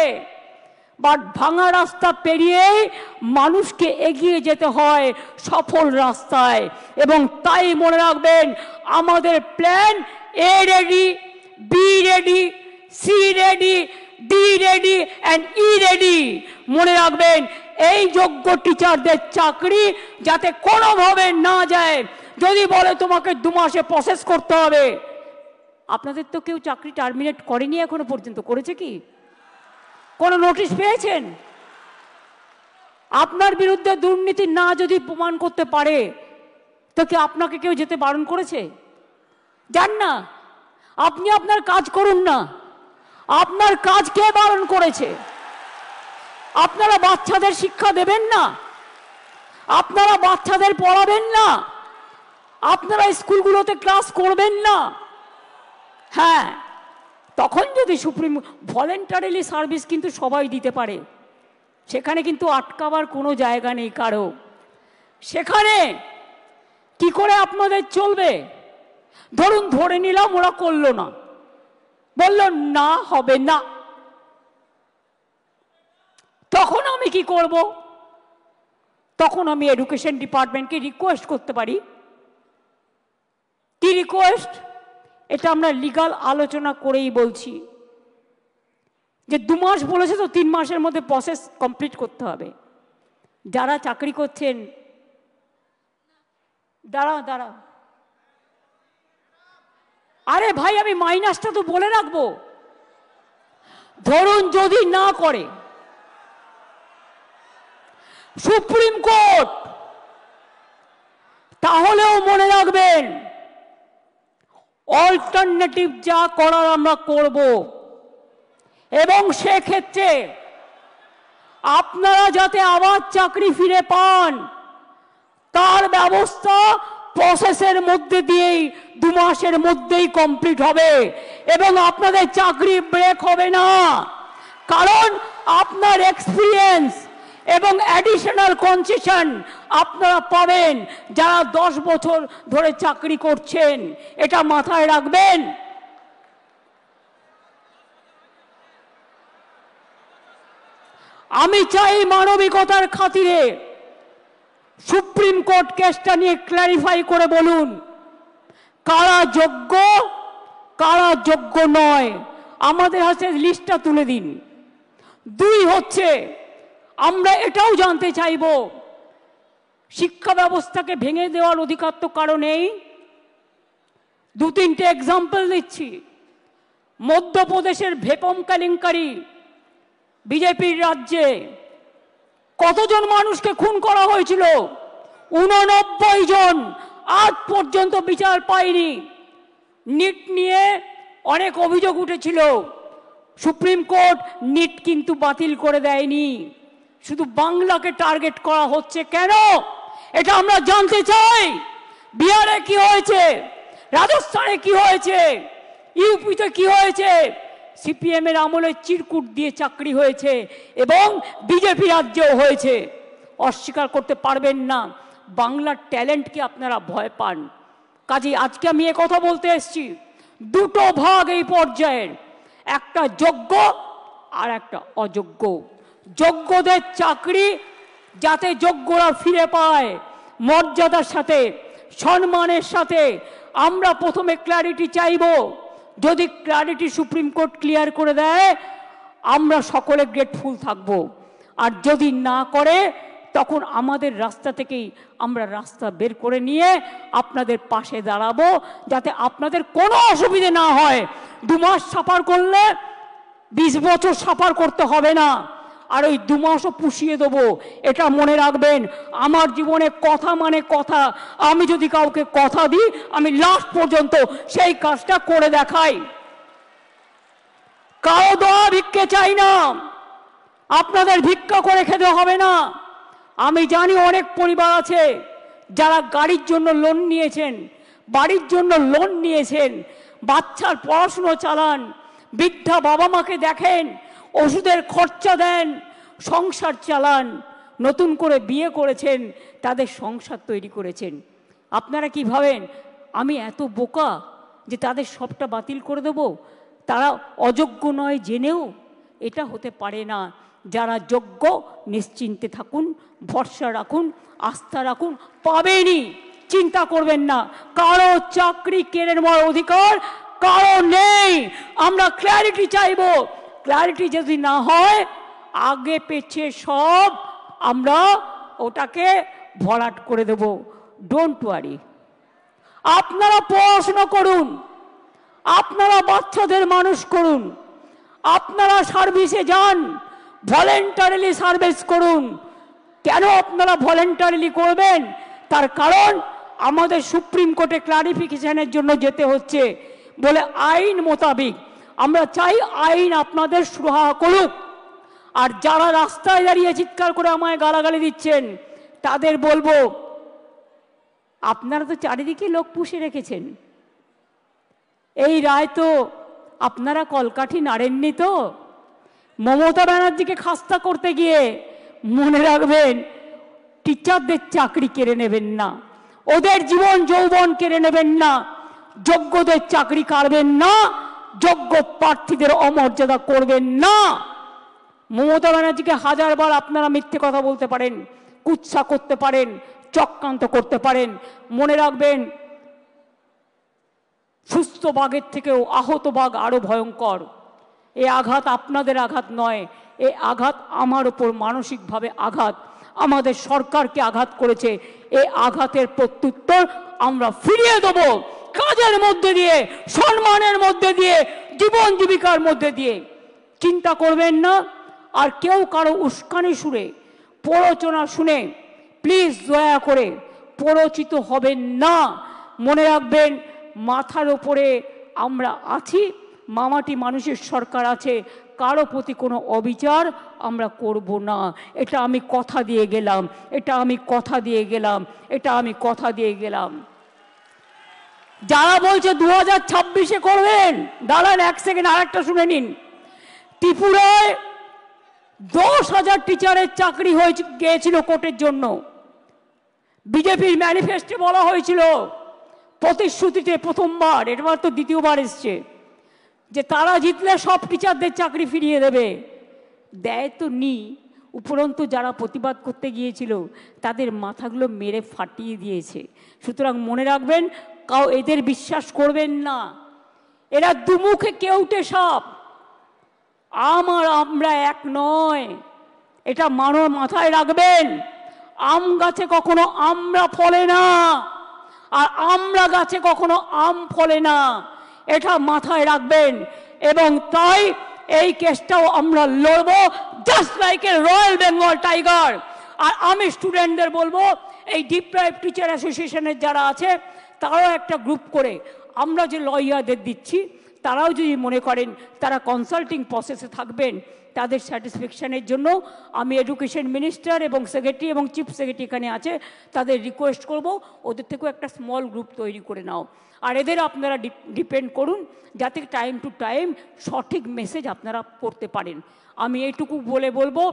বাট ভাঙা রাস্তা পেরিয়েই মানুষকে এগিয়ে যেতে হয় সফল রাস্তায়। এবং তাই মনে রাখবেন, আমাদের plan A ready, B ready, C ready, D ready and E ready. মনে রাখবেন, এই যোগ্য টিচারদের চাকরি যাতে কোনোভাবে না যায়। যদি বলে তোমাকে 2 মাসে প্রসেস করতে হবে, আপনাদের তো কেউ চাকরি টার্মিনেট করেনি এখনো পর্যন্ত, করেছে কি? কোনো নোটিশ পেয়েছেন? আপনার বিরুদ্ধে দুর্নীতি না যদি প্রমাণ করতে পারে, তো কি আপনাকে কেউ যেতে বারণ করেছে? যান না, আপনি আপনার কাজ করুন না। আপনার কাজ কে বারণ করেছে? আপনারা বাচ্চাদের শিক্ষা দেবেন না? আপনারা বাচ্চাদের পড়াবেন না? আপনারা স্কুলগুলোতে ক্লাস করবেন না? হ্যাঁ, তখন যদি সুপ্রিম ভলেন্টারিলি সার্ভিস কিন্তু সবাই দিতে পারে, সেখানে কিন্তু আটকাবার কোনো জায়গা নেই কারো। সেখানে কি করে আপনাদের চলবে? ধরুন ধরে নিলাম ওরা করলো না, বলল না হবে না, তখন করব? তখন আমি এডুকেশন ডিপার্টমেন্টকে রিকোয়েস্ট করতে পারি। কি রিকোয়েস্ট? এটা আমরা লিগাল আলোচনা করেই বলছি যে 2 মাস বলেছে তো 3 মাসের মধ্যে প্রসেস কমপ্লিট করতে হবে। যারা চাকরি করছেন, দাঁড়া, আরে ভাই আমি মাইনাসটা তো বলে রাখবো। ধরুন যদি না করে সুপ্রিম কোর্ট, তাহলেও মনে রাখবেন অল্টারনেটিভ যা করার আমরা করব, এবং সেক্ষেত্রে আপনারা যাতে আবার চাকরি ফিরে পান তার ব্যবস্থা প্রসেসের মধ্যে দিয়েই 2 মাসের মধ্যেই কমপ্লিট হবে, এবং আপনাদের চাকরি ব্রেক হবে না। কারণ আপনার এক্সপিরিয়েন্স এবং অ্যাডিশনাল কনসেশন আপনারা পাবেন যারা 10 বছর ধরে চাকরি করছেন। এটা মাথায় রাখবেন। আমি চাই মানবিকতার খাতিরে সুপ্রিম কোর্ট কেসটা নিয়ে ক্ল্যারিফাই করে বলুন কারা যোগ্য কারা যোগ্য নয়। আমাদের হাতে লিস্টটা তুলে দিন। 2 হচ্ছে, আমরা এটাও জানতে চাইব শিক্ষা ব্যবস্থাকে ভেঙে দেওয়ার অধিকার তো কারো নেই। 2-3টে এক্সাম্পল দিচ্ছি। মধ্যপ্রদেশের ভেপম কেলেঙ্কারি, বিজেপির রাজ্যে কতজন মানুষকে খুন করা হয়েছিল? 89 জন, আজ পর্যন্ত বিচার পায়নি। নিট নিয়ে অনেক অভিযোগ উঠেছিল, সুপ্রিম কোর্ট নিট কিন্তু বাতিল করে দেয়নি। শুধু বাংলাকে টার্গেট করা হচ্ছে কেন? এটা আমরা জানতে চাই। বিহারে কি হয়েছে, রাজস্থানে কি হয়েছে, ইউপিতে কি হয়েছে? সিপিএম এর আমলে চিরকুট দিয়ে চাকরি হয়েছে এবং বিজেপি রাজ্যেও হয়েছে। অস্বীকার করতে পারবেন না। বাংলার ট্যালেন্টকে আপনারা ভয় পান। কাজেই আজকে আমি এ কথা বলতে এসেছি, 2টো ভাগ এই পর্যায়ের, একটা যোগ্য আর একটা অযোগ্য। যোগ্যদের চাকরি যাতে যোগ্যরা ফিরে পায় মর্যাদার সাথে, সম্মানের সাথে, আমরা প্রথমে ক্ল্যারিটি চাইব। যদি ক্ল্যারিটি সুপ্রিম কোর্ট ক্লিয়ার করে দেয় আমরা সকলে গ্রেটফুল থাকব, আর যদি না করে তখন আমাদের রাস্তা থেকেই আমরা রাস্তা বের করে নিয়ে আপনাদের পাশে দাঁড়াবো, যাতে আপনাদের কোনো অসুবিধে না হয়। 2 মাস সাফার করলে 20 বছর সাফার করতে হবে না, আর ওই 2 মাসও পুষিয়ে দেবো। এটা মনে রাখবেন। আমার জীবনে কথা মানে কথা। আমি যদি কাউকে কথা দিই আমি লাস্ট পর্যন্ত সেই কাজটা করে দেখাই। কারো দোয়া ভিক্ষে চাই না, আপনাদের ভিক্ষা করে খেতে হবে না। আমি জানি অনেক পরিবার আছে যারা গাড়ির জন্য লোন নিয়েছেন, বাড়ির জন্য লোন নিয়েছেন, বাচ্চার পড়াশুনো চালান, বৃদ্ধা বাবা মাকে দেখেন, ওষুধের খরচা দেন, সংসার চালান, নতুন করে বিয়ে করেছেন, তাদের সংসার তৈরি করেছেন। আপনারা কি ভাবেন আমি এত বোকা যে তাদের সবটা বাতিল করে দেব? তারা অযোগ্য নয় জেনেও? এটা হতে পারে না। যারা যোগ্য নিশ্চিন্তে থাকুন, ভরসা রাখুন, আস্থা রাখুন, পাবেনই, চিন্তা করবেন না। কারো চাকরি কেড়ে নেওয়ার অধিকার কারো নেই। আমরা ক্ল্যারিটি চাইব। ক্ল্যারিটি যদি না হয় আগে পেছে সব আমরা ওটাকে ভরাট করে দেব। Don't worry. আপনারা পড়াশোনা করুন, আপনারা বাচ্চাদের মানুষ করুন, আপনারা সার্ভিসে যান, ভলেন্টারিলি সার্ভিস করুন। কেন আপনারা ভলেন্টারিলি করবেন? তার কারণ আমাদের সুপ্রিম কোর্টে ক্লারিফিকেশনের জন্য যেতে হচ্ছে বলে আইন মোতাবেক আমরা চাই আইন আপনাদের সুরাহা করুক। আর যারা রাস্তায় দাঁড়িয়ে চিৎকার করে আমায় গালাগালি দিচ্ছেন তাদের বলবো, আপনারা তো চারিদিকে লোক পুষে রেখেছেন। এই রায় তো আপনারা কলকাঠি নাড়েননি তো। মমতা ব্যানার্জিকে খাস্তা করতে গিয়ে মনে রাখবেন টিচারদের চাকরি কেড়ে নেবেন না, ওদের জীবন যৌবন কেড়ে নেবেন না, যোগ্যদের চাকরি কাড়বেন না, যোগ্য প্রার্থীদের অমর্যাদা করবেন না। মমতা ব্যানার্জিকে হাজারবার আপনারা মিথ্যে কথা বলতে পারেন, কুৎসা করতে পারেন, চক্রান্ত করতে পারেন, মনে রাখবেন সুস্থ বাঘের থেকেও আহত বাঘ আরো ভয়ঙ্কর। এই আঘাত আপনাদের আঘাত নয়, এই আঘাত আমার উপর মানসিকভাবে আঘাত, আমাদের সরকারকে আঘাত করেছে। এই আঘাতের প্রত্যুত্তর আমরা ফিরিয়ে দেব কাজের মধ্যে দিয়ে, সম্মানের মধ্যে দিয়ে, জীবন জীবিকার মধ্যে দিয়ে। চিন্তা করবেন না। আর কেউ কারো উস্কানি সুরে, প্ররোচনা শুনে প্লিজ দয়া করে প্ররোচিত হবেন না। মনে রাখবেন মাথার ওপরে আমরা আছি, মামাটি মানুষের সরকার আছে, কারো প্রতি কোনো অবিচার আমরা করব না। এটা আমি কথা দিয়ে গেলাম, এটা আমি কথা দিয়ে গেলাম, এটা আমি কথা দিয়ে গেলাম। যারা বলছে 2026-এ করবেন, দাঁড়ান এক সেকেন্ড, আরেকটা শুনে নিন। ত্রিপুরায় 10,000 টিচারের চাকরি হয়ে গিয়েছিল কোর্টের জন্য। বিজেপির ম্যানিফেস্টো বলা হয়েছিল, প্রতিশ্রুতিতে প্রথমবার, এবার তো দ্বিতীয়বার এসছে, যে তারা জিতলে সব টিচারদের চাকরি ফিরিয়ে দেবে। দেয় তো নি, উপরন্তু যারা প্রতিবাদ করতে গিয়েছিল তাদের মাথাগুলো মেরে ফাটিয়ে দিয়েছে। সুতরাং মনে রাখবেন, এদের বিশ্বাস করবেন না। এরা দুমুখে কেউটে সাপ, আমরা এক নয়, এটা মাথায় রাখবেন। আম গাছে কখনো আমরা ফলে না, আর আমরা গাছে কখনো আম ফলে না, এটা মাথায় রাখবেন। এবং তাই এই কেসটাও আমরা লড়বো, just like a royal Bengal tiger. আর আমি স্টুডেন্টদের বলবো, এই ডিপ্রাইভ টিচার অ্যাসোসিয়েশনের যারা আছে তারাও একটা গ্রুপ করে, আমরা যে লয়ারদের দিচ্ছি তারাও যদি মনে করেন তারা কনসাল্টিং প্রসেসে থাকবেন, তাদের স্যাটিসফ্যাকশনের জন্য আমি এডুকেশন মিনিস্টার এবং সেক্রেটারি এবং চিফ সেক্রেটারি এখানে আছে, তাদের রিকোয়েস্ট করব ওদের থেকেও একটা স্মল গ্রুপ তৈরি করে নাও। আর এদের আপনারা ডিপেন্ড করুন যাতে টাইম টু টাইম সঠিক মেসেজ আপনারা করতে পারেন। আমি এইটুকু বলবো,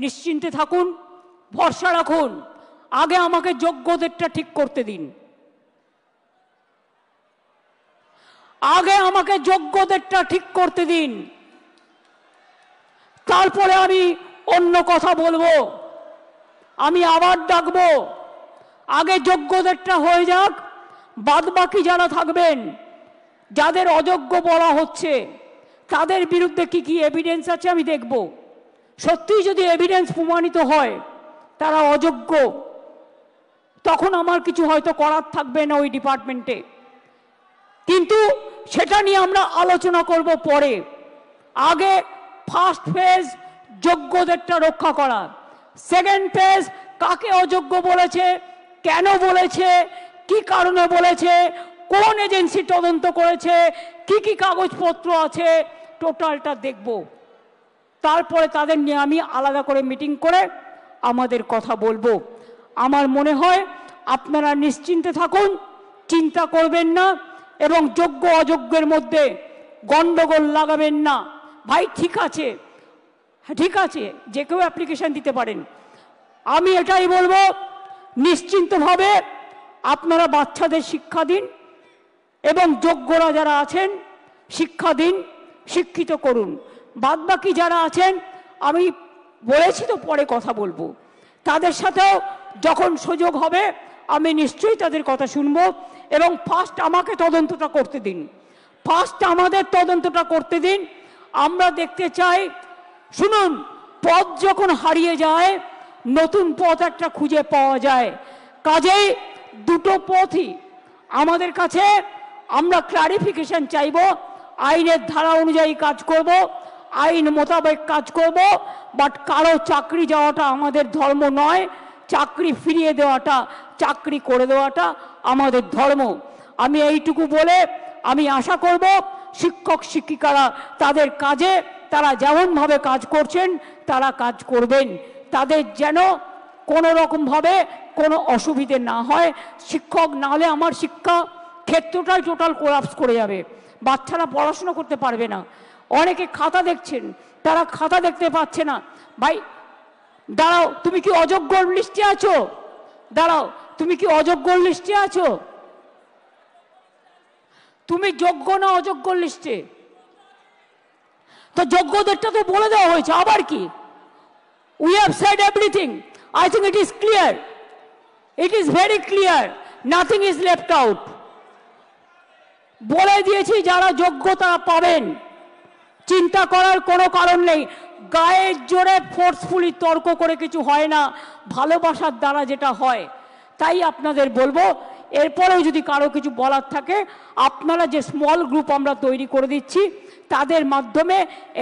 নিশ্চিন্তে থাকুন, ভরসা রাখুন। আগে আমাকে যোগ্যদেরটা ঠিক করতে দিন, আগে আমাকে যোগ্যদেরটা ঠিক করতে দিন, তারপরে আমি অন্য কথা বলবো। আমি আবার ডাকবো, আগে যোগ্যদেরটা হয়ে যাক, বাদ বাকি যারা থাকবেন, যাদের অযোগ্য বলা হচ্ছে তাদের বিরুদ্ধে কি কি এভিডেন্স আছে আমি দেখব। সত্যিই যদি এভিডেন্স প্রমাণিত হয় তারা অযোগ্য, তখন আমার কিছু হয়তো করার থাকবে না ওই ডিপার্টমেন্টে, কিন্তু সেটা নিয়ে আমরা আলোচনা করব পরে। আগে ফার্স্ট ফেজ যোগ্যদেরটা রক্ষা করা, সেকেন্ড ফেজ কাকে অযোগ্য বলেছে, কেন বলেছে, কি কারণে বলেছে, কোন এজেন্সি তদন্ত করেছে, কি কি কাগজপত্র আছে, টোটালটা দেখব। তারপরে তাদের নিয়ে আমি আলাদা করে মিটিং করে আমাদের কথা বলবো। আমার মনে হয় আপনারা নিশ্চিন্তে থাকুন, চিন্তা করবেন না, এবং যোগ্য অযোগ্যের মধ্যে গন্ডগোল লাগাবেন না। ভাই ঠিক আছে, ঠিক আছে, যে কেউ অ্যাপ্লিকেশন দিতে পারেন। আমি এটাই বলবো, নিশ্চিন্তভাবে আপনারা বাচ্চাদের শিক্ষা দিন এবং যোগ্যরা যারা আছেন শিক্ষা দিন, শিক্ষিত করুন। বাদবাকি যারা আছেন আমি বলেছি তো পরে কথা বলবো, তাদের সাথেও যখন সুযোগ হবে আমি নিশ্চয়ই তাদের কথা শুনবো। এবং ফার্স্ট আমাকে তদন্তটা করতে দিন, ফার্স্ট আমাদের তদন্তটা করতে দিন। আমরা দেখতে চাই, শুনুন, পথ যখন হারিয়ে যায় নতুন পথ একটা খুঁজে পাওয়া যায়। কাজেই দুটো পথই আমাদের কাছে, আমরা ক্লারিফিকেশন চাইব, আইনের ধারা অনুযায়ী কাজ করব, আইন মোতাবেক কাজ করব। বাট কারো চাকরি যাওয়াটা আমাদের ধর্ম নয়, চাকরি ফিরিয়ে দেওয়াটা, চাকরি করে দেওয়াটা আমাদের ধর্ম। আমি এইটুকু বলে আমি আশা করব শিক্ষক শিক্ষিকারা তাদের কাজে তারা যেমনভাবে কাজ করছেন তারা কাজ করবেন, তাদের যেন কোনো রকমভাবে কোনো অসুবিধে না হয়। শিক্ষক না হলে আমার শিক্ষা ক্ষেত্রটাই টোটাল কোলাপস করে যাবে, বাচ্চারা পড়াশোনা করতে পারবে না। অনেকে খাতা দেখছেন, তারা খাতা দেখতে পাচ্ছে না। ভাই দাঁড়াও, তুমি কি অযোগ্য লিস্টে আছো? দাঁড়াও, তুমি কি অযোগ্য লিস্টে আছো? তুমি যোগ্য না অযোগ্য লিস্টে? তো যোগ্যদেরটা তো বলে দেওয়া হয়েছে, আবার কি? We have said everything. I think it is clear. It is very clear. Nothing is left out. বলে দিয়েছি যারা যোগ্যতা পাবেন, চিন্তা করার কোনো কারণ নেই। গায়ের জোরে ফোর্সফুলি তর্ক করে কিছু হয় না, ভালোবাসার দ্বারা যেটা হয়। তাই আপনাদের বলবো, এরপরেও যদি কারো কিছু বলার থাকে, আপনারা যে স্মল গ্রুপ আমরা তৈরি করে দিচ্ছি, তাদের মাধ্যমে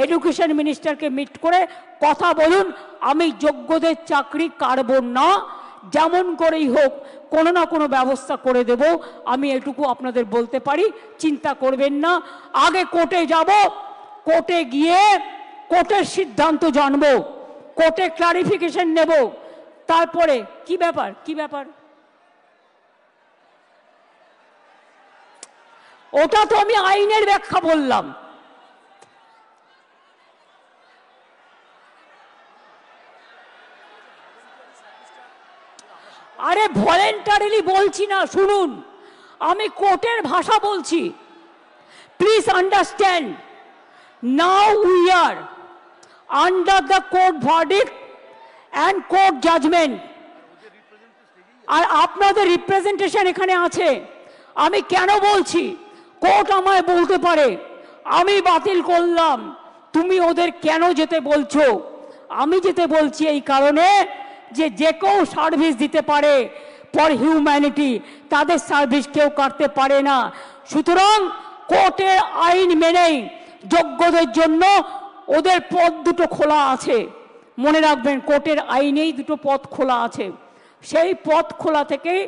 এডুকেশন মিনিস্টারকে মিট করে কথা বলুন। আমি যোগ্যদের চাকরি কাটব না, যেমন করেই হোক কোনো না কোনো ব্যবস্থা করে দেব। আমি এটুকু আপনাদের বলতে পারি, চিন্তা করবেন না। আগে কোর্টে যাব, কোর্টে গিয়ে কোর্টের সিদ্ধান্ত জানব, কোর্টে ক্লারিফিকেশন নেব, তারপরে কি ব্যাপার কি ব্যাপার ওটা তো আমি আইনের ব্যাখ্যা বললাম। আরে ভলেন্টারিলি বলছি না, শুনুন, আমি কোর্টের ভাষা বলছি। Please understand, now we are under the court verdict and court judgment. আর আপনাদের রিপ্রেজেন্টেশন এখানে আছে। আমি কেন বলছি, কোর্ট আমায় বলতে পারে আমি বাতিল করলাম, তুমি ওদের কেন যেতে বলছো? আমি যেতে বলছি এই কারণে যে যে কেউ সার্ভিস দিতে পারে ফর হিউম্যানিটি, তাদের সার্ভিস কেউ কাটতে পারে না। সুতরাং কোর্টের আইন মেনেই যোগ্যদের জন্য ওদের পথ দুটো খোলা আছে। মনে রাখবেন, কোর্টের আইনেই দুটো পথ খোলা আছে। সেই পথ খোলা থেকেই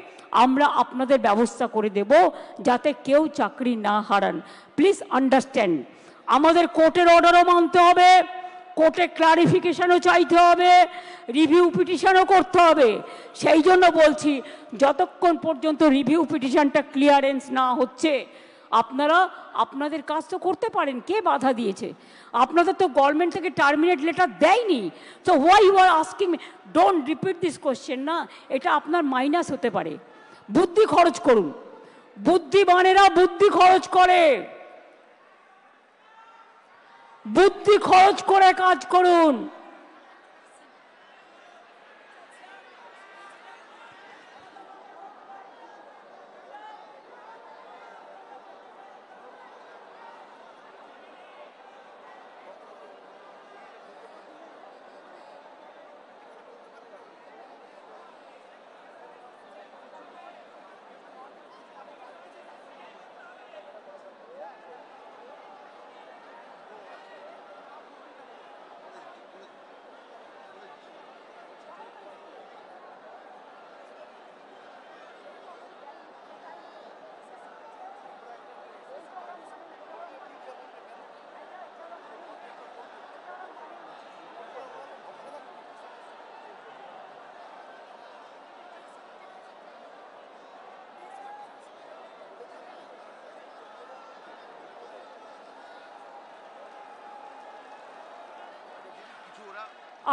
আমরা আপনাদের ব্যবস্থা করে দেব যাতে কেউ চাকরি না হারান। প্লিজ আন্ডারস্ট্যান্ড, আমাদের কোর্টের অর্ডারও মানতে হবে, কোর্টে ক্লারিফিকেশনও চাইতে হবে, রিভিউ পিটিশনও করতে হবে। সেই জন্য বলছি, যতক্ষণ পর্যন্ত রিভিউ পিটিশনটা ক্লিয়ারেন্স না হচ্ছে, আপনারা আপনাদের কাজ তো করতে পারেন। কে বাধা দিয়েছে? আপনাদের তো গভর্নমেন্ট থেকে টার্মিনেট লেটার দেয়নি। তো why you are asking me? Don't repeat this question না, এটা আপনার মাইনাস হতে পারে। বুদ্ধি খরচ করুন, বুদ্ধিমানেরা বুদ্ধি খরচ করে, বুদ্ধি খরচ করে কাজ করুন।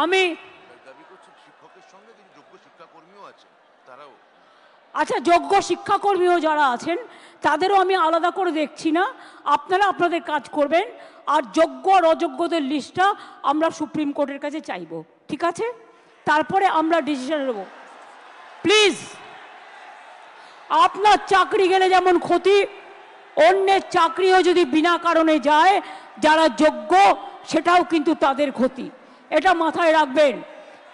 আমি আচ্ছা, যোগ্য শিক্ষাকর্মীও যারা আছেন তাদেরও আমি আলাদা করে দেখছি না। আপনারা আপনাদের কাজ করবেন, আর যোগ্য আর অযোগ্যদের লিস্টটা আমরা সুপ্রিম কোর্টের কাছে চাইব, ঠিক আছে? তারপরে আমরা ডিসিশন নেব। প্লিজ, আপনার চাকরি গেলে যেমন ক্ষতি, অন্যের চাকরিও যদি বিনা কারণে যায় যারা যোগ্য, সেটাও কিন্তু তাদের ক্ষতি, এটা মাথায় রাখবেন।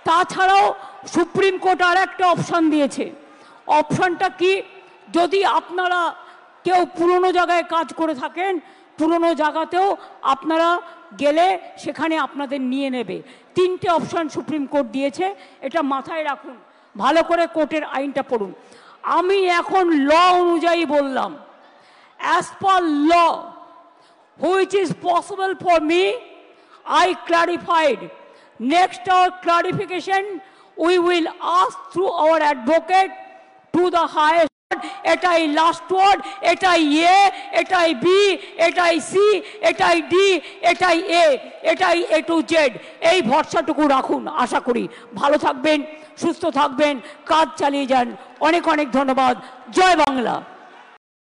তাছাড়াও সুপ্রিম কোর্ট আর একটা অপশান দিয়েছে। অপশানটা কি? যদি আপনারা কেউ পুরনো জায়গায় কাজ করে থাকেন, পুরনো জায়গাতেও আপনারা গেলে সেখানে আপনাদের নিয়ে নেবে। তিনটে অপশান সুপ্রিম কোর্ট দিয়েছে, এটা মাথায় রাখুন, ভালো করে কোর্টের আইনটা পড়ুন। আমি এখন ল অনুযায়ী বললাম, as per law which is possible for me, I clarified. Next our clarification, we will ask through our advocate to the highest court. এটাই লাস্ট ওয়ার্ড, এটাই এ, এটাই বি, এটাই সি, এটাই ডি, এটাই এ, এটাই এ টু জেড। এই ভরসাটুকু রাখুন। আশা করি ভালো থাকবেন, সুস্থ থাকবেন, কাজ চালিয়ে যান। অনেক অনেক ধন্যবাদ। জয় বাংলা।